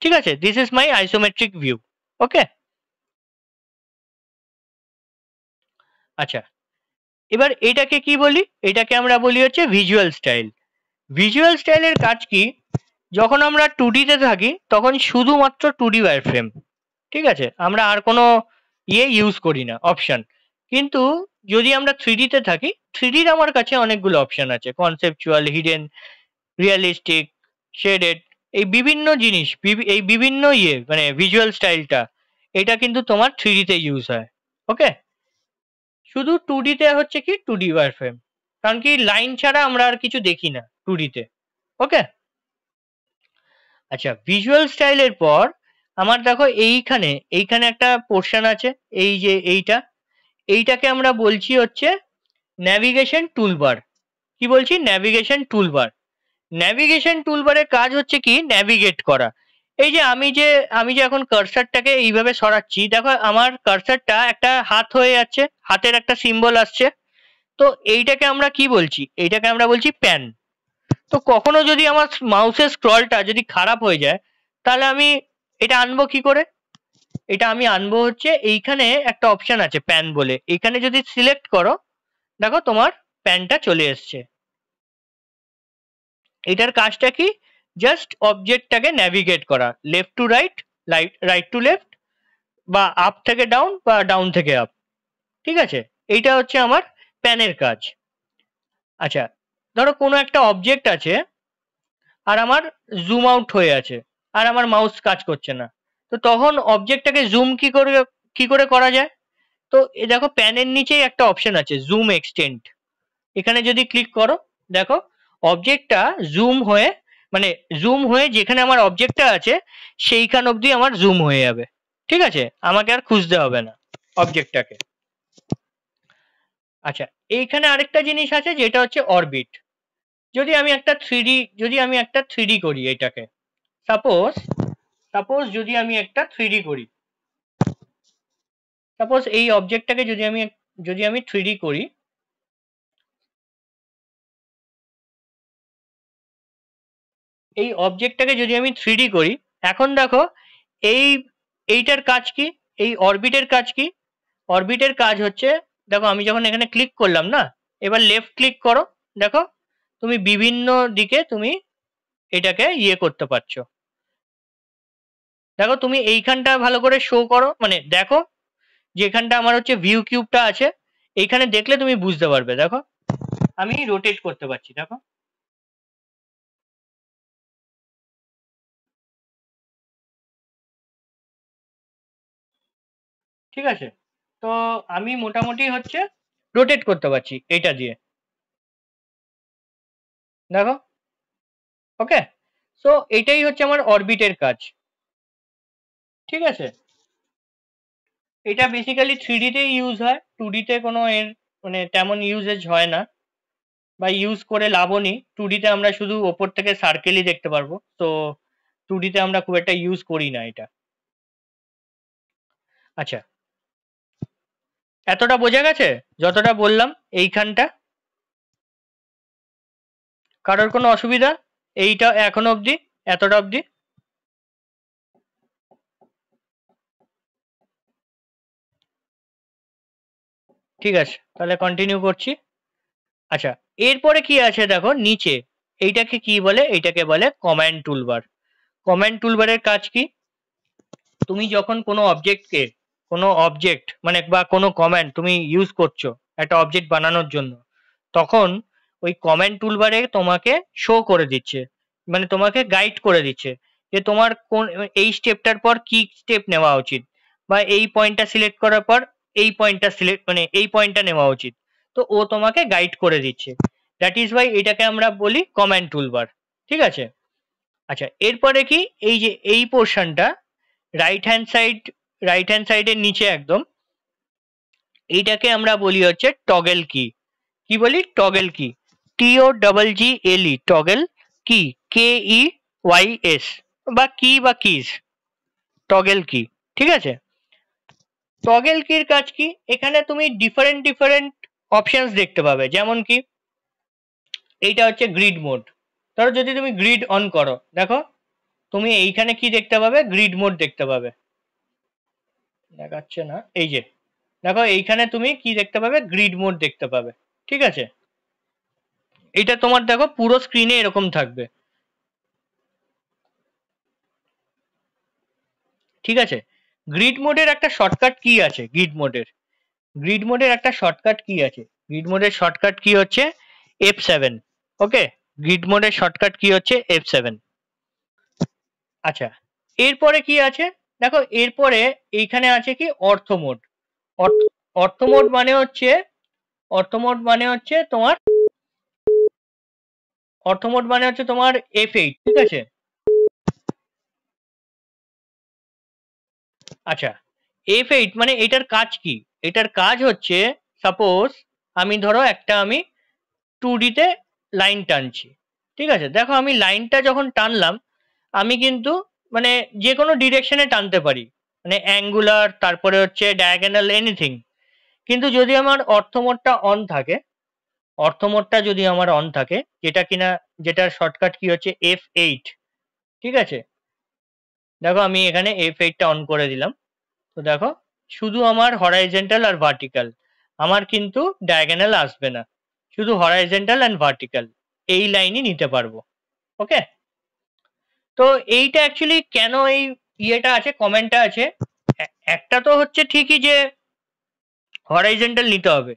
ঠিক আছে। This is my isometric view, okay. আচ্ছা, এবার এটাকে কি বলি, এটাকে আমরা বলি হচ্ছে ভিজুয়াল স্টাইল। ভিজুয়াল স্টাইলের কাজ কি, যখন আমরা 2D-তে থাকি তখন শুধুমাত্র 2D ওয়্যারফ্রেম, ঠিক আছে, আমরা আর কোনো ইউজ করি না অপশন। কিন্তু যদি আমরা 3D-তে থাকি, 3D-র আমার কাছে অনেকগুলো অপশন আছে, কনসেপচুয়াল, হিডেন, রিয়েলিস্টিক, শেডেড, এই বিভিন্ন জিনিস, এই বিভিন্ন মানে ভিজুয়াল স্টাইলটা, এটা কিন্তু তোমার 3D-তে ইউজ হয়, ওকে। শুধু 2D-তে হচ্ছে কি 2D ওয়্যারফ্রেম, কারণ কি লাইন ছাড়া আমরা আর কিছু দেখি না 2D-তে, ওকে। আচ্ছা, ভিজুয়াল স্টাইলের পর আমার দেখো এইখানে একটা পোর্শন আছে, এই যে এইটাকে আমরা বলছি হচ্ছে ন্যাভিগেশন টুলবার। কি বলছি, ন্যাভিগেশন টুলবার। ন্যাভিগেশন টুলবারের কাজ হচ্ছে কি, ন্যাভিগেট করা। এই যে আমি যে এখন কার্সারটাকে এইভাবে সরাচ্ছি, দেখো আমার কার্সারটা একটা হাত হয়ে যাচ্ছে, হাতের একটা সিম্বল আসছে। তো এইটাকে আমরা কি বলছি, এইটাকে আমরা বলছি প্যান। তো কখনো যদি আমার মাউসের স্ক্রলটা যদি খারাপ হয়ে যায়, তাহলে আমি এটা আনবো কি করে, এটা আমি আনবো হচ্ছে এইখানে একটা অপশন আছে প্যান বলে, এইখানে যদি সিলেক্ট করো, দেখো তোমার প্যানটা চলে এসছে। এটার কাজটা কি, জাস্ট অবজেক্টটাকে ন্যাভিগেট করা, left to right, right to left, বা আপ থেকে ডাউন বা ডাউন থেকে আপ, ঠিক আছে। এইটা হচ্ছে আমার প্যানের কাজ। আচ্ছা, ধরো কোনো একটা অবজেক্ট আছে আর আমার জুম আউট হয়ে আছে, আর আমার মাউস কাজ করছে না, তো তখন অবজেক্টটাকে জুম কি করে করা যায়। তো এ দেখো প্যানের নিচেই একটা অপশন আছে জুম এক্সটেন্ড, এখানে যদি ক্লিক করো, দেখো অবজেক্টটা জুম হয়ে যেখানে আমার অবজেক্টটা আছে সেইখান অবধি আমার জুম হয়ে যাবে, ঠিক আছে, আমাকে আর খুঁজতে হবে না অবজেক্টটাকে। আচ্ছা, এইখানে আরেকটা জিনিস আছে যেটা হচ্ছে অরবিট। যদি আমি একটা 3D করি, এটাকে সাপোজ যদি আমি একটা 3D করি, সাপোজ এই অবজেক্টটাকে যদি আমি 3D করি, এই অবজেক্টটাকে যদি আমি 3D করি, এখন দেখো এইটার কাজ কি, এই অরবিটের কাজ কি। অরবিটের কাজ হচ্ছে, দেখো আমি যখন এখানে ক্লিক করলাম না, এবার লেফট ক্লিক করো, দেখো তুমি বিভিন্ন দিকে তুমি এটাকে করতে পারছো। দেখো তুমি এইখানটা ভালো করে শো করো, মানে দেখো যেখানটা আমার হচ্ছে ভিউ কিউবটা আছে, এইখানে দেখলে তুমি বুঝতে পারবে। দেখো আমি রোটেট করতে পারছি, দেখো ঠিক আছে। তো আমি মোটামুটি হচ্ছে রোটেট করতে পারছি এইটা দিয়ে, দেখো। ওকে, সো এটাই হচ্ছে আমার অরবিটের কাজ, ঠিক আছে। এটা বেসিক্যালি 3D-তেই ইউজ হয়, 2D-তে কোনো এর মানে তেমন ইউজেজ হয় না বা ইউজ করে লাভও নেই। 2D-তে আমরা শুধু ওপর থেকে সার্কেলই দেখতে পারবো, তো 2D-তে আমরা খুব একটা ইউজ করি না এটা। আচ্ছা, এতটা বোঝা গেছে যতটা বললাম এইখানটা? কারোর কোনো অসুবিধা এইটা এখনো অবধি, এতটা অবধি? ঠিক আছে, তাহলে কন্টিনিউ করছি। আচ্ছা, এরপরে কি আছে দেখো নিচে, এইটাকে কি বলে? এইটাকে বলে কমান্ড টুলবার। কমান্ড টুলবারের কাজ কি? তুমি যখন কোনো অবজেক্টকে, কোনো অবজেক্ট মানে বা কোনো কমান্ড তুমি ইউজ করছো একটা অবজেক্ট বানানোর জন্য, তখন ওই কমান্ড টুলবারে তোমাকে শো করে দিচ্ছে, মানে তোমাকে গাইড করে দিচ্ছে যে তোমার কোন এই স্টেপটার পর কি স্টেপ নেওয়া উচিত, বা এই পয়েন্টটা সিলেক্ট করার পর এই পয়েন্টটা সিলেক্ট মানে এই পয়েন্টটা নেওয়া উচিত। তো ও তোমাকে গাইড করে দিচ্ছে, দ্যাট ইজ ওয়াই এটাকে আমরা বলি কমান্ড টুলবার, ঠিক আছে। আচ্ছা, এরপরে কি, এই যে এই পোর্শনটা রাইট হ্যান্ড সাইডের নিচে একদম, এইটাকে আমরা বলি হচ্ছে টগেল কি। কি বলি? টগেল কি, TOGGLE, টগেল কি, KEYS, বা কি বা কিজ, টগেল কি, ঠিক আছে। টগেল কির কাজ কি? এখানে তুমি ডিফারেন্ট ডিফারেন্ট অপশনস দেখতে পাবে, যেমন কি এইটা হচ্ছে গ্রিড মোড। ধরো যদি তুমি গ্রিড অন করো, দেখো তুমি এইখানে কি দেখতে পাবে? গ্রিড মোড দেখতে পাবে। দেখাচ্ছে না, এই যে দেখো এইখানে তুমি কি দেখতে পাবে? গ্রিড মোড দেখতে পাবে, ঠিক আছে। এটা তোমার দেখো পুরো স্ক্রিনে এরকম থাকবে, ঠিক আছে। গ্রিড মোডের একটা শর্টকাট কি আছে, গ্রিড মোডের একটা শর্টকাট কি আছে, গ্রিড মোডের শর্টকাট কি হচ্ছে F7। ওকে, গ্রিড মোডের শর্টকাট কি হচ্ছে F7। আচ্ছা, এরপরে কি আছে দেখো, এরপরে এইখানে আছে কি অর্থ মোড। অর্থ মোড মানে হচ্ছে, অর্থ মোড মানে হচ্ছে তোমার, অর্থ মোড মানে হচ্ছে তোমার F8, ঠিক আছে। আচ্ছা, F8 মানে এটার কাজ কি? এটার কাজ হচ্ছে, সাপোজ আমি ধরো একটা আমি 2D-তে লাইন টানছি, ঠিক আছে। দেখো আমি লাইনটা যখন টানলাম, আমি কিন্তু মানে যে কোনো ডিরেকশনে টানতে পারি, মানে অ্যাঙ্গুলার, তারপরে হচ্ছে ডায়াগোনাল, এনিথিং। কিন্তু যদি আমার অর্থ মোডটা অন থাকে, অর্থ মোডটা যদি আমার অন থাকে, যেটা কিনা, যেটার শর্টকাট কি হচ্ছে F8, ঠিক আছে। দেখো আমি এখানে F8টা অন করে দিলাম, তো দেখো শুধু আমার হরাইজন্টাল আর ভার্টিক্যাল, আমার কিন্তু ডায়াগোনাল আসবে না, শুধু হরাইজন্টাল অ্যান্ড ভার্টিক্যাল এই লাইনই নিতে পারবো। ওকে, তো এইটা অ্যাকচুয়ালি কেন এই ইয়েটা আছে, কমেন্টটা আছে, একটা তো হচ্ছে ঠিকই যে হরাইজন্টাল নিতে হবে,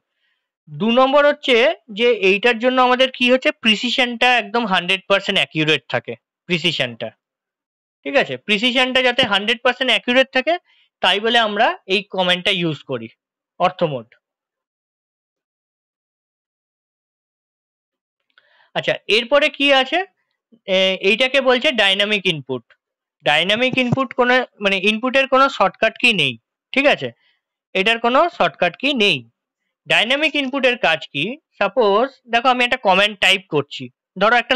2 নম্বর হচ্ছে যে এইটার জন্য আমাদের কি হচ্ছে, প্রিসিশনটা একদম 100% অ্যাকিউরেট থাকে, প্রিসিশনটা, ঠিক আছে। প্রিসিশনটা যাতে 100% অ্যাকিউরেট থাকে, তাই বলে আমরা এই কমেন্টটা ইউজ করি, অর্থ মোড। আচ্ছা, এরপরে কি আছে, এইটাকে বলছে ডাইনামিক ইনপুট। ডাইনামিক ইনপুট কোনো মানে ইনপুটের কোনো শর্টকাট কি নেই, ঠিক আছে, এটার কোনো শর্টকাট কি নেই। ডাইনামিক ইনপুটের কাজ কি? সাপোজ দেখো আমি একটা কমেন্ট টাইপ করছি, ধরো একটা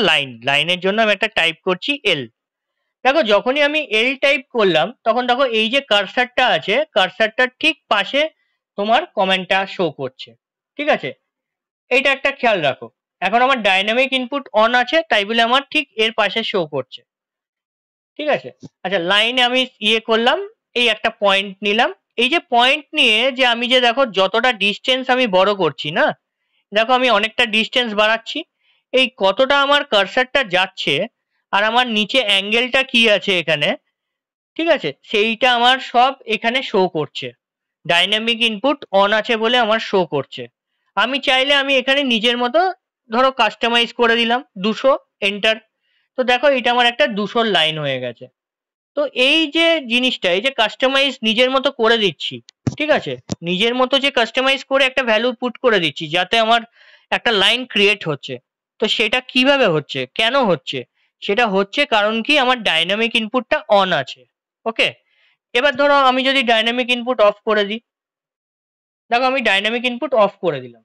লাইনের জন্য আমি একটা টাইপ করছি L। দেখো যখনই আমি L টাইপ করলাম, তখন দেখো এই যে কার্সারটা আছে, কার্সারটার ঠিক পাশে তোমার কমেন্টটা শো করছে, ঠিক আছে। এইটা একটা খেয়াল রাখো। এখন আমার ডাইনামিক ইনপুট অন আছে, তাই বলে আমার ঠিক এর পাশে শো করছে, ঠিক আছে। আচ্ছা, লাইনে আমি ইয়ে করলাম, এই একটা পয়েন্ট নিলাম, এই যে পয়েন্ট নিয়ে যে আমি যে দেখো যতটা ডিস্টেন্স আমি বড় করছি না, দেখো আমি অনেকটা ডিস্টেন্স বাড়াচ্ছি, এই কতটা আমার কার্সারটা যাচ্ছে আর আমার নিচে অ্যাঙ্গেলটা কি আছে এখানে, ঠিক আছে, সেইটা আমার সব এখানে শো করছে। ডাইনামিক ইনপুট অন আছে বলে আমার শো করছে। আমি চাইলে আমি এখানে নিজের মতো ধরো কাস্টমাইজ করে দিলাম 200, এন্টার। তো দেখো এটা আমার একটা 200 লাইন হয়ে গেছে। তো এই যে জিনিসটা, এই যে কাস্টমাইজ নিজের মতো করে দিচ্ছি, ঠিক আছে, নিজের মতো যে কাস্টমাইজ করে একটা ভ্যালু পুট করে দিচ্ছি যাতে আমার একটা লাইন ক্রিয়েট হচ্ছে। তো সেটা কিভাবে হচ্ছে, কেন হচ্ছে? সেটা হচ্ছে কারণ কি আমার ডাইনামিক ইনপুটটা অন আছে। ওকে, এবার ধরো আমি যদি ডাইনামিক ইনপুট অফ করে দিই, দেখো আমি ডাইনামিক ইনপুট অফ করে দিলাম।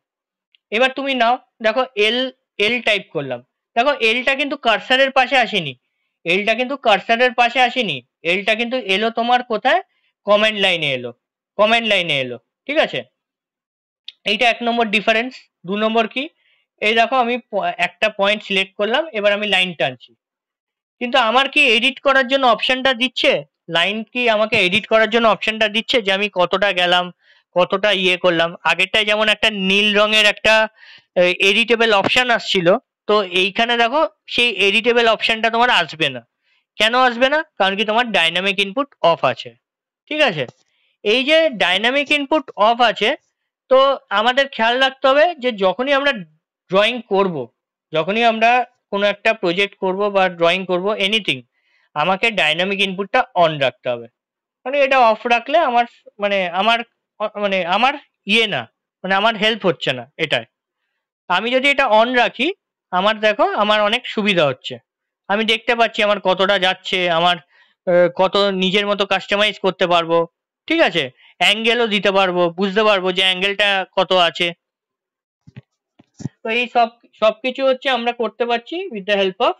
এবার তুমি নাও, দেখো এল এল টাইপ করলাম, দেখো এলটা কিন্তু কার্সারের পাশে আসেনি, এলটা কিন্তু কার্সারের পাশে আসেনি, এলটা কিন্তু এলো তোমার কোথায়, কমেন্ট লাইনে এলো, কমেন্ট লাইনে এলো, ঠিক আছে। এইটা 1 নম্বর ডিফারেন্স। 2 নম্বর কি, এই দেখো আমি একটা পয়েন্ট সিলেক্ট করলাম, এবার আমি লাইন টানছি, কিন্তু আমার কি এডিট করার জন্য অপশনটা দিচ্ছে? লাইন কি আমাকে এডিট করার জন্য অপশনটা দিচ্ছে যে আমি কতটা গেলাম, কতটা ইয়ে করলাম? আগেরটায় যেমন একটা নীল রঙের একটা এডিটেবল অপশন আসছিল, তো এইখানে দেখো সেই এডিটেবল অপশনটা তোমার আসবে না। কেন আসবে না? কারণ কি তোমার ডাইনামিক ইনপুট অফ আছে, ঠিক আছে। এই যে ডাইনামিক ইনপুট অফ আছে, তো আমাদের খেয়াল রাখতে হবে যে যখনই আমরা ড্রয়িং করব, যখনই আমরা কোনো একটা প্রজেক্ট করব বা ড্রয়িং করব, এনিথিং, আমাকে ডাইনামিক ইনপুটটা অন রাখতে হবে। মানে এটা অফ রাখলে আমার মানে আমার মানে আমার ইয়ে না, মানে আমার হেল্প হচ্ছে না এটায়। আমি যদি এটা অন রাখি, আমার দেখো আমার অনেক সুবিধা হচ্ছে, আমি দেখতে পাচ্ছি আমার কতটা যাচ্ছে, আমার কত নিজের মতো কাস্টমাইজ করতে পারবো, ঠিক আছে, অ্যাঙ্গেলও দিতে পারবো, বুঝতে পারবো যে অ্যাঙ্গেলটা কত আছে। তো এই সবকিছু হচ্ছে আমরা করতে পারছি with the help of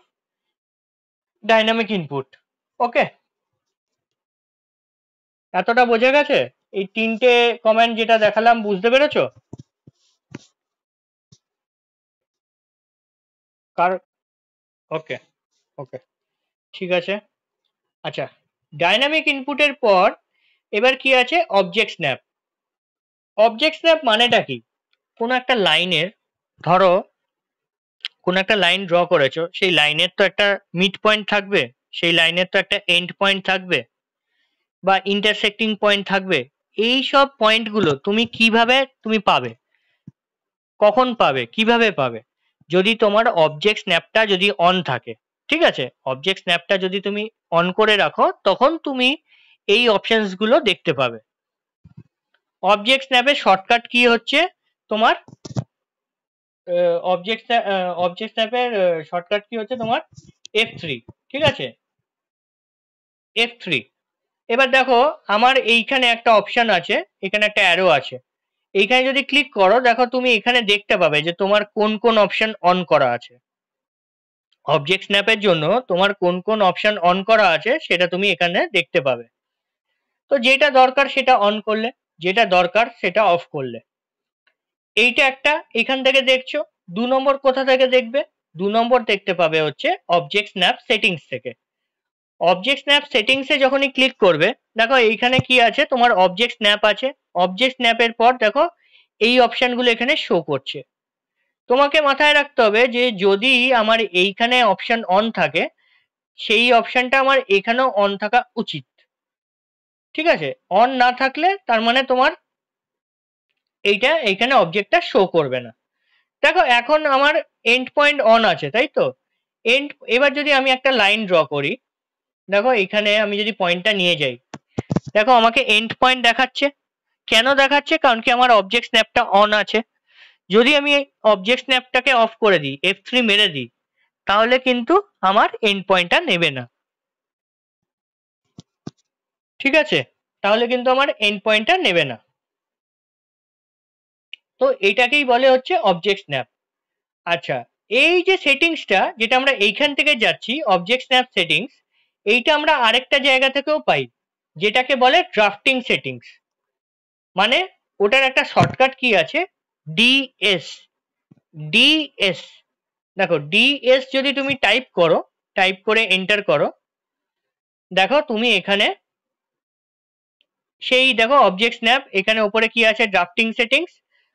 dynamic input. Okay, এতটা বোঝা গেছে? এই 3টে কমেন্ট যেটা দেখালাম, বুঝতে পেরেছো? কার ওকে, ওকে, ঠিক আছে। আচ্ছা, ডাইনামিক ইনপুটের পর এবার কি আছে, অবজেক্ট স্ন্যাপ। অবজেক্ট স্ন্যাপ মানেটা কি? কোনো একটা লাইনের, ধরো কোনো একটা লাইন ড্র করেছো, সেই লাইনের তো একটা মিড পয়েন্ট থাকবে, সেই লাইনের তো একটা এন্ড পয়েন্ট থাকবে বা ইন্টারসেক্টিং পয়েন্ট থাকবে। এই সব পয়েন্টগুলো তুমি কিভাবে তুমি পাবে, কখন পাবে, কিভাবে পাবে? যদি তোমার অবজেক্ট স্ন্যাপটা যদি অন থাকে, ঠিক আছে, অবজেক্ট স্ন্যাপটা যদি তুমি অন করে রাখো, তখন তুমি এই অপশনস গুলো দেখতে পাবে। অবজেক্ট স্ন্যাপের শর্টকাট কি হচ্ছে তোমার, অবজেক্ট স্ন্যাপের শর্টকাট কি হচ্ছে তোমার, F3, ঠিক আছে, F3। এবার দেখো আমার এইখানে একটা অপশন আছে, এখানে একটা অ্যারো আছে, এইখানে যদি ক্লিক করো, দেখো তুমি এখানে দেখতে পাবে যে তোমার কোন কোন অপশন অন করা আছে। অবজেক্ট স্ন্যাপের জন্য তোমার কোন কোন অপশন অন করা আছে সেটা তুমি এখানে দেখতে পাবে। তো যেটা দরকার সেটা অন করলে, যেটা দরকার সেটা অফ করলে। এইটা একটা, এখান থেকে দেখছো। 2 নম্বর কোথা থেকে দেখবে? 2 নম্বর দেখতে পাবে হচ্ছে অবজেক্ট স্ন্যাপ সেটিংস থেকে। অবজেক্ট স্ন্যাপ সেটিংসে যখনই ক্লিক করবে, দেখো এইখানে কি আছে, তোমার অবজেক্ট স্ন্যাপ আছে। অবজেক্ট স্ন্যাপের পর দেখো এই অপশনগুলো এখানে শো করছে। তোমাকে মাথায় রাখতে হবে যে যদি আমার এইখানে অপশন অন থাকে, সেই অপশনটা আমার এখানেও অন থাকা উচিত, ঠিক আছে। অন না থাকলে তার মানে তোমার এইটা এইখানে অবজেক্টটা শো করবে না। দেখো এখন আমার এন্ড পয়েন্ট অন আছে, তাই তো। এবার যদি আমি একটা লাইন ড্র করি, দেখো এখানে আমি যদি পয়েন্টটা নিয়ে যাই, দেখো আমাকে এন্ড পয়েন্ট দেখাচ্ছে। কেন দেখাচ্ছে? কারণ কি আমার অবজেক্ট স্ন্যাপটা অন আছে। যদি আমি অবজেক্ট স্ন্যাপটাকে অফ করে দিই, F3 মেরে দিই, তাহলে কিন্তু আমার এন্ড পয়েন্টটা নেবে না, ঠিক আছে, তাহলে কিন্তু আমার এন্ড পয়েন্টটা নেবে না। তো এটাকেই বলে হচ্ছে অবজেক্ট স্ন্যাপ। আচ্ছা, এই যে সেটিংসটা যেটা আমরা এইখান থেকে যাচ্ছি, অবজেক্ট স্ন্যাপ সেটিংস, এইটা আমরা আরেকটা জায়গা থেকেও পাই, যেটাকে বলে ড্রাফটিং সেটিংস। মানে ওটার একটা শর্টকাট কি আছে, ডিএস। ডিএস, দেখো ডিএস যদি তুমি টাইপ করো, টাইপ করে এন্টার করো, দেখো তুমি এখানে সেই দেখো অবজেক্ট স্ন্যাপ, এখানে উপরে কি আছে, ড্রাফটিং সেটিংস,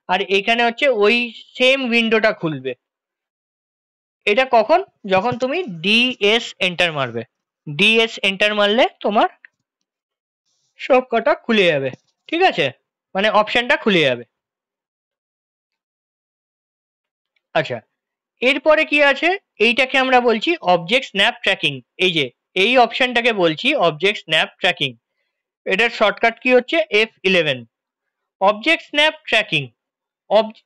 আর এখানে হচ্ছে ওই সেম উইন্ডোটা খুলবে। এটা কখন? যখন তুমি ডিএস এন্টার মারবে। ডিএস এন্টার মারলে তোমার সব কটা খুলে যাবে, ঠিক আছে। মানে অপশনটা খুলে যাবে। আচ্ছা, এরপরে কি আছে, এইটাকে আমরা বলছি অবজেক্ট স্ন্যাপ ট্র্যাকিং। এই যে এই অপশনটাকে বলছি অবজেক্ট স্ন্যাপ ট্র্যাকিং। এটার শর্টকাট কি হচ্ছে F11। অবজেক্ট স্ন্যাপ ট্র্যাকিং,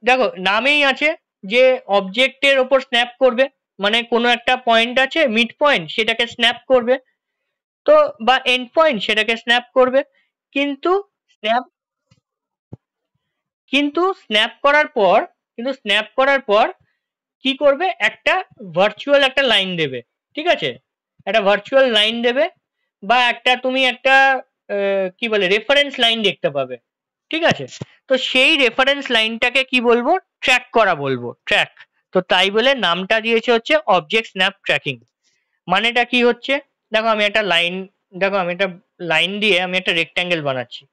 দেখো নামেই আছে যে অবজেক্টের ওপর স্ন্যাপ করবে, মানে কোনো একটা পয়েন্ট আছে মিড পয়েন্ট, সেটাকে স্ন্যাপ করবে, তো বা এন্ড পয়েন্ট সেটাকে স্ন্যাপ করবে। কিন্তু স্ন্যাপ কিন্তু স্ন্যাপ করার পর কি করবে, একটা ভার্চুয়াল একটা লাইন দেবে। ঠিক আছে, একটা ভার্চুয়াল লাইন দেবে, বা একটা তুমি একটা কি বলে রেফারেন্স লাইন দেখতে পাবে। ঠিক আছে, তো সেই রেফারেন্স লাইনটাকে কি বলবো, ট্র্যাক করা বলবো, ট্র্যাক। তো তাই বলে নামটা দিয়েছে হচ্ছে অবজেক্ট স্ন্যাপ ট্র্যাকিং। মানেটা কি হচ্ছে, দেখো আমি একটা লাইন দিয়ে আমি একটা রেক্ট্যাঙ্গেল বানাচ্ছি।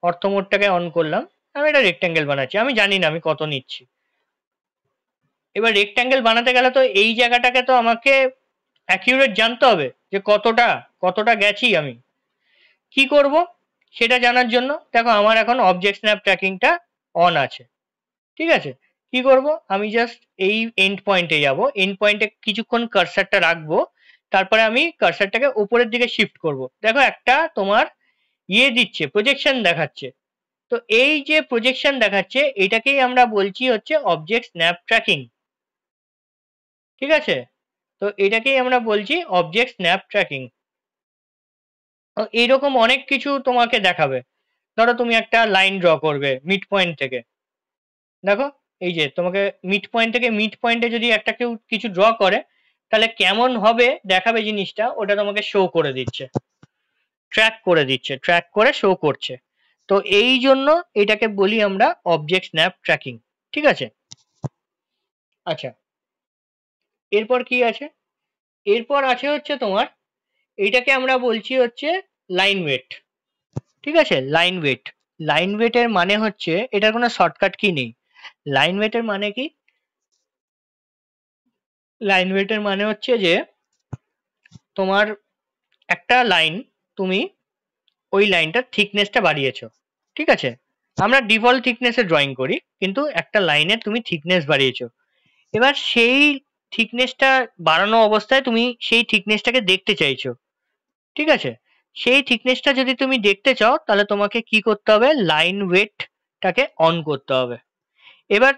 অর্থমোডটাকে অন করলাম, আমি একটা রেক্ট্যাঙ্গেল বানাচ্ছি, আমি জানি না আমি কত নিচ্ছি। এবার রেক্ট্যাঙ্গেল বানাতে গেলে তো এই জায়গাটাকে তো আমাকে অ্যাকিউরেট জানতে হবে যে কতটা গেছি আমি। কি করব সেটা জানার জন্য দেখো আমার এখন অবজেক্ট স্ন্যাপ ট্র্যাকিংটা অন আছে। ঠিক আছে, কি করব, আমি জাস্ট এই এন্ড পয়েন্টে যাব, এন্ড পয়েন্টে কিছুক্ষণ কার্সারটা রাখবো, তারপরে আমি কার্সারটাকে উপরের দিকে শিফট করব। দেখো একটা তোমার দিচ্ছে, প্রজেকশন দেখাচ্ছে। তো এই যে প্রজেকশন দেখাচ্ছে এটাকেই আমরা বলছি হচ্ছে অবজেক্ট স্ন্যাপ ট্র্যাকিং। ঠিক আছে, তো এটাকেই আমরা বলছি অবজেক্ট স্ন্যাপ ট্র্যাকিং। এইরকম অনেক কিছু তোমাকে দেখাবে। ধরো তুমি একটা লাইন ড্র করবে মিড পয়েন্ট থেকে, দেখো এই যে তোমাকে মিড পয়েন্ট থেকে মিড পয়েন্টে যদি একটা কেউ কিছু ড্র করে তাহলে কেমন হবে দেখাবে জিনিসটা, ওটা তোমাকে শো করে দিচ্ছে, ট্র্যাক করে শো করছে। তো এই জন্য এটাকে বলি আমরা অবজেক্ট স্ন্যাপ ট্র্যাকিং। ঠিক আছে, আচ্ছা এরপর কি আছে, এরপর আছে হচ্ছে তোমার এইটাকে আমরা বলছি হচ্ছে লাইন ওয়েট। ঠিক আছে, লাইন ওয়েটের মানে হচ্ছে, এটার কোনো শর্টকাট কি নেই। লাইন ওয়েটের মানে কি, লাইন ওয়েটের মানে হচ্ছে যে তোমার একটা লাইন, তুমি ওই লাইনটার থিকনেসটা বাড়িয়েছো। ঠিক আছে, আমরা ডিফল্ট থিকনেসে ড্রয়িং করি, কিন্তু একটা লাইনের তুমি থিকনেস বাড়িয়েছো। এবার সেই থিকনেসটা বাড়ানো অবস্থায় তুমি সেই থিকনেসটাকে দেখতে চাইছো। ঠিক আছে, সেই থিকনেসটা যদি তুমি দেখতে চাও তাহলে তোমাকে কি করতে হবে, লাইন ওয়েটটাকে অন করতে হবে। এবার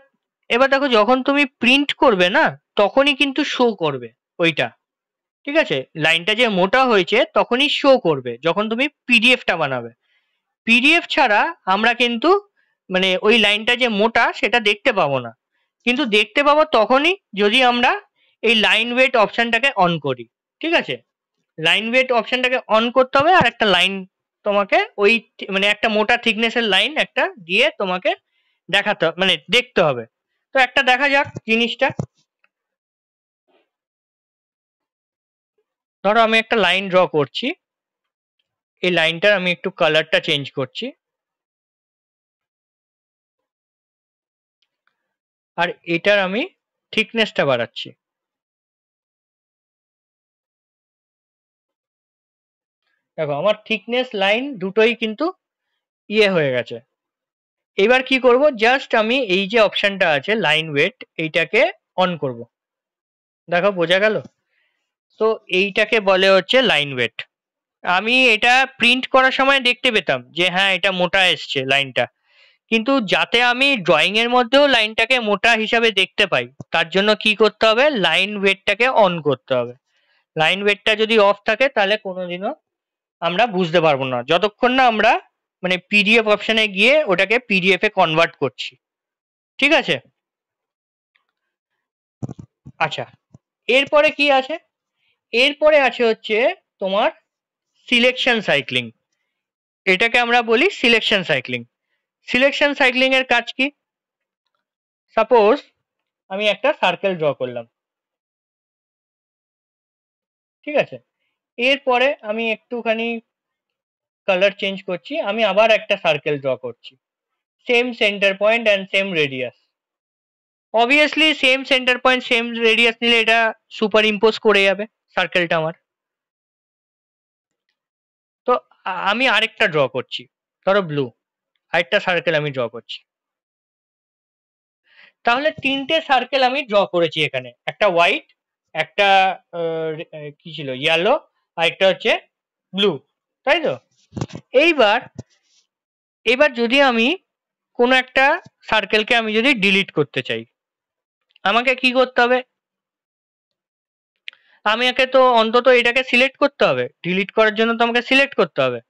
এবার দেখো যখন তুমি প্রিন্ট করবে না, তখনই কিন্তু শো করবে ওইটা। ঠিক আছে, লাইনটা যে মোটা হয়েছে তখনই শো করবে যখন তুমি পিডিএফটা বানাবে। পিডিএফ ছাড়া আমরা কিন্তু মানে ওই লাইনটা যে মোটা সেটা দেখতে পাবো না, কিন্তু দেখতে পাবো তখনই যদি আমরা এই লাইন ওয়েট অপশনটাকে অন করি। ঠিক আছে, লাইন ওয়েট অপশনটাকে অন করতে হবে, আর একটা লাইন তোমাকে ওই মানে একটা মোটা থিকনেসের লাইন একটা দিয়ে তোমাকে দেখাতে মানে দেখতে হবে। তো একটা দেখা যাক জিনিসটা। ধরো আমি একটা লাইন ড্র করছি, এই লাইনটার আমি একটু কালারটা চেঞ্জ করছি, আর এটার আমি থিকনেসটা বাড়াচ্ছি। দেখো আমার থিকনেস লাইন দুটোই কিন্তু হয়ে গেছে। এবার কি করব, জাস্ট আমি এই যে অপশনটা আছে লাইন ওয়েট, এইটাকে অন করব। দেখো বোঝা গেল, তো এইটাকে বলে হচ্ছে লাইন ওয়েট। আমি এটা প্রিন্ট করার সময় দেখতে পেতাম যে হ্যাঁ এটা মোটা এসছে লাইনটা, কিন্তু যাতে আমি ড্রয়িং এর মধ্যেও লাইনটাকে মোটা হিসাবে দেখতে পাই তার জন্য কি করতে হবে, লাইন ওয়েটটাকে অন করতে হবে। লাইন ওয়েটটা যদি অফ থাকে তাহলে কোনোদিনও আমরা বুঝতে পারবো না, যতক্ষণ না আমরা মানে পিডিএফ অপশনে গিয়ে ওটাকে পিডিএফ এ কনভার্ট করছি। ঠিক আছে, আচ্ছা এরপরে কি আছে, এরপরে আছে হচ্ছে তোমার সিলেকশন সাইক্লিং। এটাকে আমরা বলি সিলেকশন সাইক্লিং। সিলেকশন সাইক্লিং এর কাজ কি, সাপোজ আমি একটা সার্কেল ড্র করলাম। ঠিক আছে, এরপরে আমি একটুখানি কালার চেঞ্জ করছি, আমি আবার একটা সার্কেল ড্র করছি, same centre point and same radius. Obviously same centre point same radius নিলে এটা সুপার ইম্পোজ করে যাবে সার্কেলটা আমার। তো আমি আরেকটা ড্র করছি, ধরো ব্লু। আরেকটা সার্কেল আমি ড্র করছি। তাহলে তিনটে সার্কেল আমি ড্র করেছি এখানে, একটা হোয়াইট, একটা কি ছিল ইয়েলো, আর একটা হচ্ছে ব্লু, তাই তো? এইবার এবার যদি আমি কোনো একটা সার্কেলকে আমি যদি ডিলিট করতে চাই, আমাকে কি করতে হবে? আমাকে তো অন্তত এটাকে সিলেক্ট করতে হবে, ডিলিট করার জন্য তো আমাকে সিলেক্ট করতে হবে।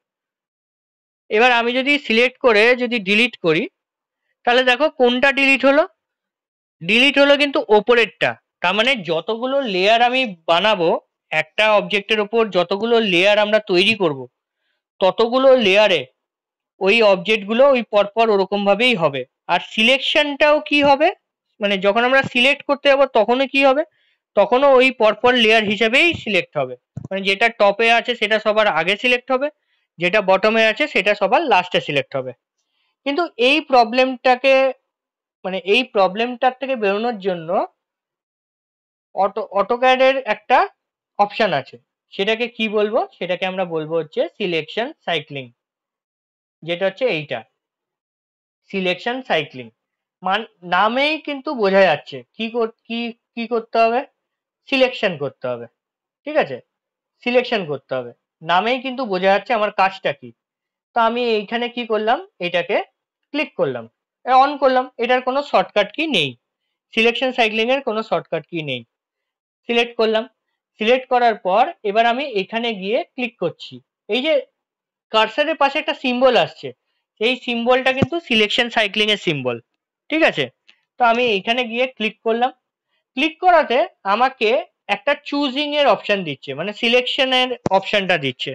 এবার আমি যদি সিলেক্ট করে যদি ডিলিট করি, তাহলে দেখো কোনটা ডিলিট হলো? ডিলিট হলো কিন্তু ওপরেরটা। তার মানে যতগুলো লেয়ার আমি বানাবো, একটা অবজেক্টের ওপর যতগুলো লেয়ার আমরা তৈরি করব, ততগুলো লেয়ারে ওই অবজেক্টগুলো ওই পরপর ওরকম ভাবেই হবে। আর সিলেকশনটাও কি হবে, মানে যখন আমরা সিলেক্ট করতে যাবো তখনও কি হবে, তখনও ওই পরপর লেয়ার হিসেবেই সিলেক্ট হবে। মানে যেটা টপে আছে সেটা সবার আগে সিলেক্ট হবে, যেটা বটমে আছে সেটা সবার লাস্টে সিলেক্ট হবে। কিন্তু এই প্রবলেমটাকে, মানে এই প্রবলেমটার থেকে বেরোনোর জন্য অটোক্যাডের একটা অপশন আছে, সেটাকে কি বলবো? সেটাকে আমরা বলবো হচ্ছে সিলেকশন সাইক্লিং, যেটা হচ্ছে এইটা সিলেকশন সাইক্লিং। নামেই কিন্তু বোঝা যাচ্ছে কি করতে হবে, সিলেকশন করতে হবে। ঠিক আছে, সিলেকশন করতে হবে, নামেই কিন্তু বোঝা যাচ্ছে আমার কাজটা কি। তো আমি এইখানে কি করলাম, এটাকে ক্লিক করলাম, অন করলাম। এটার কোনো শর্টকাট কি নেই, সিলেকশন সাইক্লিং এর কোনো শর্টকাট কি নেই। সিলেক্ট করলাম, সিলেক্ট করার পর এবার আমি এখানে গিয়ে ক্লিক করছি। এই যে কার্সারের পাশে একটা সিম্বল আসছে, এই সিম্বলটা কিন্তু সিলেকশন সাইক্লিং এর সিম্বল। ঠিক আছে, তো আমি এইখানে গিয়ে ক্লিক করলাম। ক্লিক করাতে আমাকে একটা চুজিং এর অপশন দিচ্ছে, মানে সিলেকশনের অপশনটা দিচ্ছে।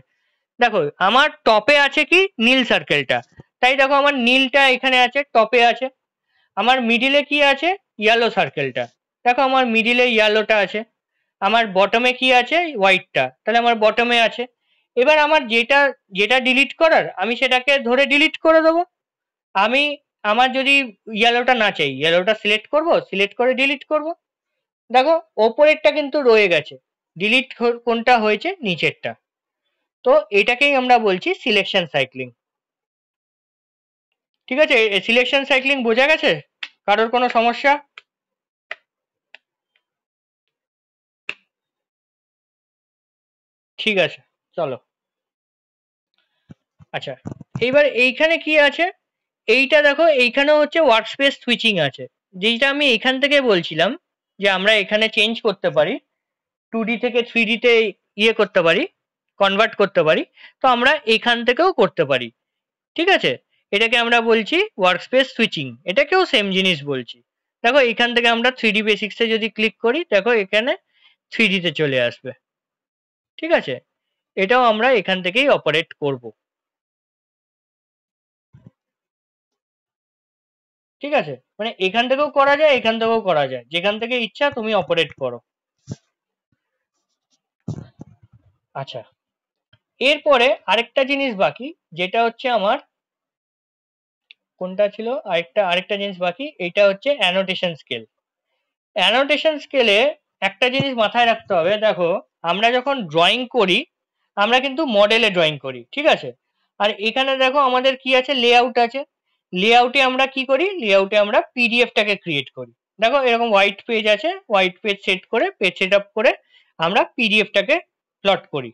দেখো আমার টপে আছে কি নীল সার্কেলটা, তাই দেখো আমার নীলটা এখানে আছে, টপে আছে। আমার মিডিলে কি আছে, ইয়েলো সার্কেলটা, দেখো আমার মিডিলে ইয়েলোটা আছে। আমার বটমে কি আছে, হোয়াইটটা, তাহলে আমার বটমে আছে। এবার আমার যেটা যেটা ডিলিট করার আমি সেটাকে ধরে ডিলিট করে দেবো। আমি আমার যদি ইয়েলোটা না চাই, ইয়েলোটা সিলেক্ট করব, সিলেক্ট করে ডিলিট করব। দেখো ওপরেরটা কিন্তু রয়ে গেছে, ডিলিট কোনটা হয়েছে, নিচেরটা। তো এটাকেই আমরা বলছি সিলেকশন সাইক্লিং। ঠিক আছে, সিলেকশন সাইক্লিং বোঝা গেছে? কারোর কোনো সমস্যা? ঠিক আছে, চলো। আচ্ছা, এইবার এইখানে কি আছে, এইটা দেখো এইখানেও হচ্ছে ওয়ার্কস্পেস সুইচিং আছে, যেটা আমি এখান থেকে বলছিলাম যে আমরা এখানে চেঞ্জ করতে পারি, 2D থেকে 3D তে ইয়ে করতে পারি, কনভার্ট করতে পারি। তো আমরা এখান থেকেও করতে পারি। ঠিক আছে, এটাকে আমরা বলছি ওয়ার্কস্পেস সুইচিং, এটাকেও সেম জিনিস বলছি। দেখো এখান থেকে আমরা 3D বেসিক্সে যদি ক্লিক করি, দেখো এখানে 3D তে চলে আসবে। ঠিক আছে, এটাও আমরা এখান থেকেই অপারেট করব। ঠিক আছে, মানে এখান থেকেও করা যায়, এখান থেকেও করা যায়, যেখান থেকে ইচ্ছা তুমি অপারেট করো। আচ্ছা, এরপরে আরেকটা জিনিস বাকি, যেটা হচ্ছে আমার কোনটা ছিল, আরেকটা জিনিস বাকি, এটা হচ্ছে অ্যানোটেশন স্কেল। অ্যানোটেশন স্কেলে একটা জিনিস মাথায় রাখতে হবে। দেখো আমরা যখন ড্রয়িং করি, আমরা কিন্তু মডেলে ড্রয়িং করি, ঠিক আছে? আর এখানে দেখো আমাদের কি আছে, লেআউট আছে। লেআউটে আমরা কি করি, লেআউটে আমরা পিডিএফটাকে ক্রিয়েট করি। দেখো এরকম হোয়াইট পেজ আছে, হোয়াইট পেজ সেট করে, পেজ সেট আপ করে আমরা পিডিএফটাকে প্লট করি।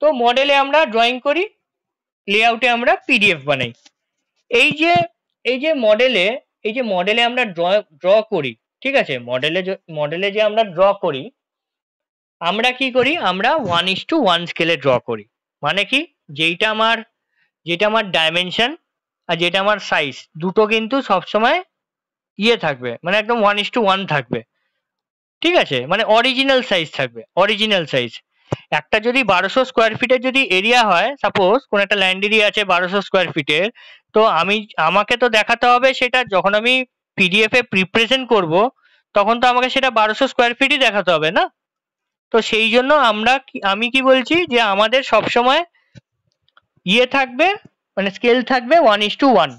তো মডেলে আমরা ড্রয়িং করি, লেআউটে আমরা পিডিএফ বানাই। এই যে মডেলে আমরা ড্র করি, ঠিক আছে? মডেলে যে আমরা ড্র করি, আমরা কি করি, আমরা 1:1 স্কেলে ড্র করি। মানে কি, যেটা আমার ডাইমেনশন আর যেটা আমার সাইজ, দুটো কিন্তু সবসময় ইয়ে থাকবে, মানে একদম 1:1 থাকবে। ঠিক আছে, মানে অরিজিনাল সাইজ থাকবে, অরিজিনাল সাইজ। একটা যদি 1200 স্কোয়ার ফিটের যদি এরিয়া হয়, সাপোজ কোন একটা ল্যান্ড এরিয়া আছে 1200 স্কোয়ার ফিটের, তো আমাকে তো দেখাতে হবে সেটা, যখন আমি পিডিএফ এ প্রিপ্রেজেন্ট করব, তখন তো আমাকে সেটা 1200 স্কোয়ার ফিটই দেখাতে হবে না? তো সেই জন্য আমি কি বলছি, যে আমাদের সবসময় ইয়ে থাকবে, মানে স্কেল থাকবে 1:1।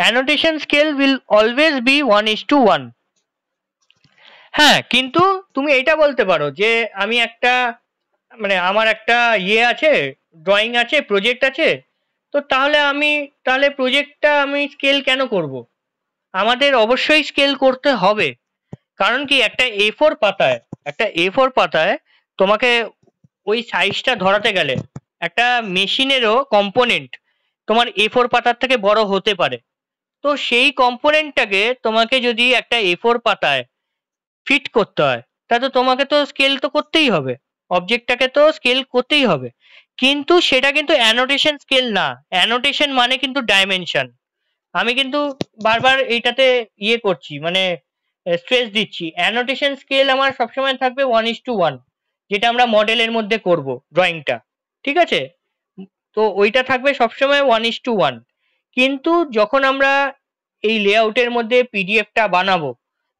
Annotation scale will always be 1:1। হ্যাঁ, কিন্তু তুমি এটা বলতে পারো যে আমার একটা ইয়ে আছে, ড্রয়িং আছে, প্রজেক্ট আছে, তো তাহলে প্রজেক্টটা আমি স্কেল কেন করব? আমাদের অবশ্যই স্কেল করতে হবে। কারণ কি, একটা A4 পাতায় তোমাকে ওই সাইজটা ধরাতে গেলে একটা মেশিনেরও কম্পোনেন্ট তোমার A4 পাতার থেকে বড় হতে পারে। তো সেই কম্পোনেন্টটাকে তোমাকে যদি একটা A4 পাতায় ফিট করতে হয়, তা তো তোমাকে তো স্কেল তো করতেই হবে, অবজেক্টটাকে তো স্কেল করতেই হবে। কিন্তু সেটা কিন্তু অ্যানোটেশন স্কেল না। অ্যানোটেশন মানে কিন্তু ডাইমেনশন। আমি কিন্তু বারবার এইটাতে করছি, মানে স্ট্রেস দিচ্ছি। অ্যানোটেশন স্কেল আমার সবসময় থাকবে 1:1, যেটা আমরা মডেলের মধ্যে করব ড্রয়িংটা, ঠিক আছে? তো ওইটা থাকবে সবসময় 1:1। কিন্তু যখন আমরা এই লেআউটের মধ্যে পিডিএফটা বানাবো,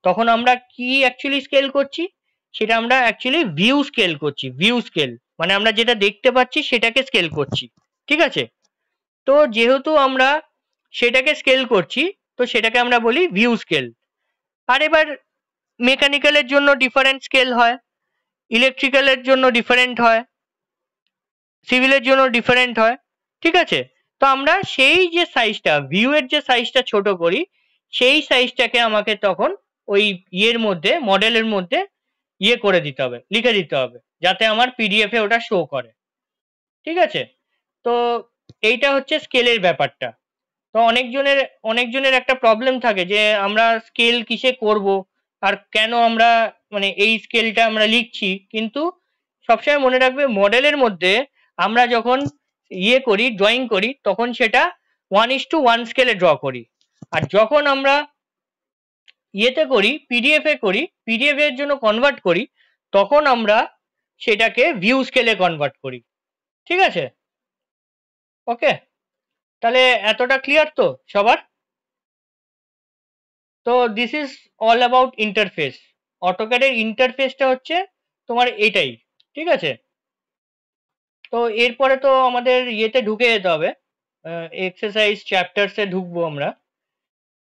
তখন আমরা কি অ্যাকচুয়ালি স্কেল করছি? সেটা আমরা অ্যাকচুয়ালি ভিউ স্কেল করছি। ভিউ স্কেল মানে আমরা যেটা দেখতে পাচ্ছি সেটাকে স্কেল করছি, ঠিক আছে? তো যেহেতু আমরা সেটাকে স্কেল করছি, তো সেটাকে আমরা বলি ভিউ স্কেল। আর এবার মেকানিক্যালের জন্য ডিফারেন্ট স্কেল হয়, ইলেকট্রিক্যালের জন্য ডিফারেন্ট হয়, সিভিলের জন্য ডিফারেন্ট হয়, ঠিক আছে? তো আমরা সেই যে সাইজটা, ভিউয়ের যে সাইজটা ছোট করি, সেই সাইজটাকে আমাকে তখন ওই মধ্যে, মডেলের মধ্যে করে দিতে হবে, লিখে দিতে হবে, যাতে আমার পিডিএফ এ ওটা শো করে, ঠিক আছে? তো এইটা হচ্ছে স্কেলের ব্যাপারটা। তো অনেকজনের একটা প্রবলেম থাকে যে আমরা স্কেল কিসে করব, আর কেন আমরা মানে এই স্কেলটা আমরা লিখছি। কিন্তু সবসময় মনে রাখবে, মডেলের মধ্যে আমরা যখন করি, ড্রয়িং করি, তখন সেটা 1:1 স্কেলে ড্র করি। আর যখন আমরা করি, পিডিএফ এর জন্য কনভার্ট করি, তখন আমরা সেটাকে ভিউ স্কেলে কনভার্ট করি, ঠিক আছে? ওকে, তাহলে এতটা ক্লিয়ার তো সবার? তো this is all about interface. অটোক্যাডের ইন্টারফেসটা হচ্ছে তোমার এটাই, ঠিক আছে? তো এরপরে তো আমাদের ঢুকে যেতে হবে, এক্সারসাইজ চ্যাপ্টার্সে ঢুকবো আমরা।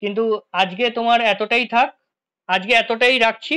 কিন্তু আজকে তোমার এতটাই থাক, আজকে এতটাই রাখছি।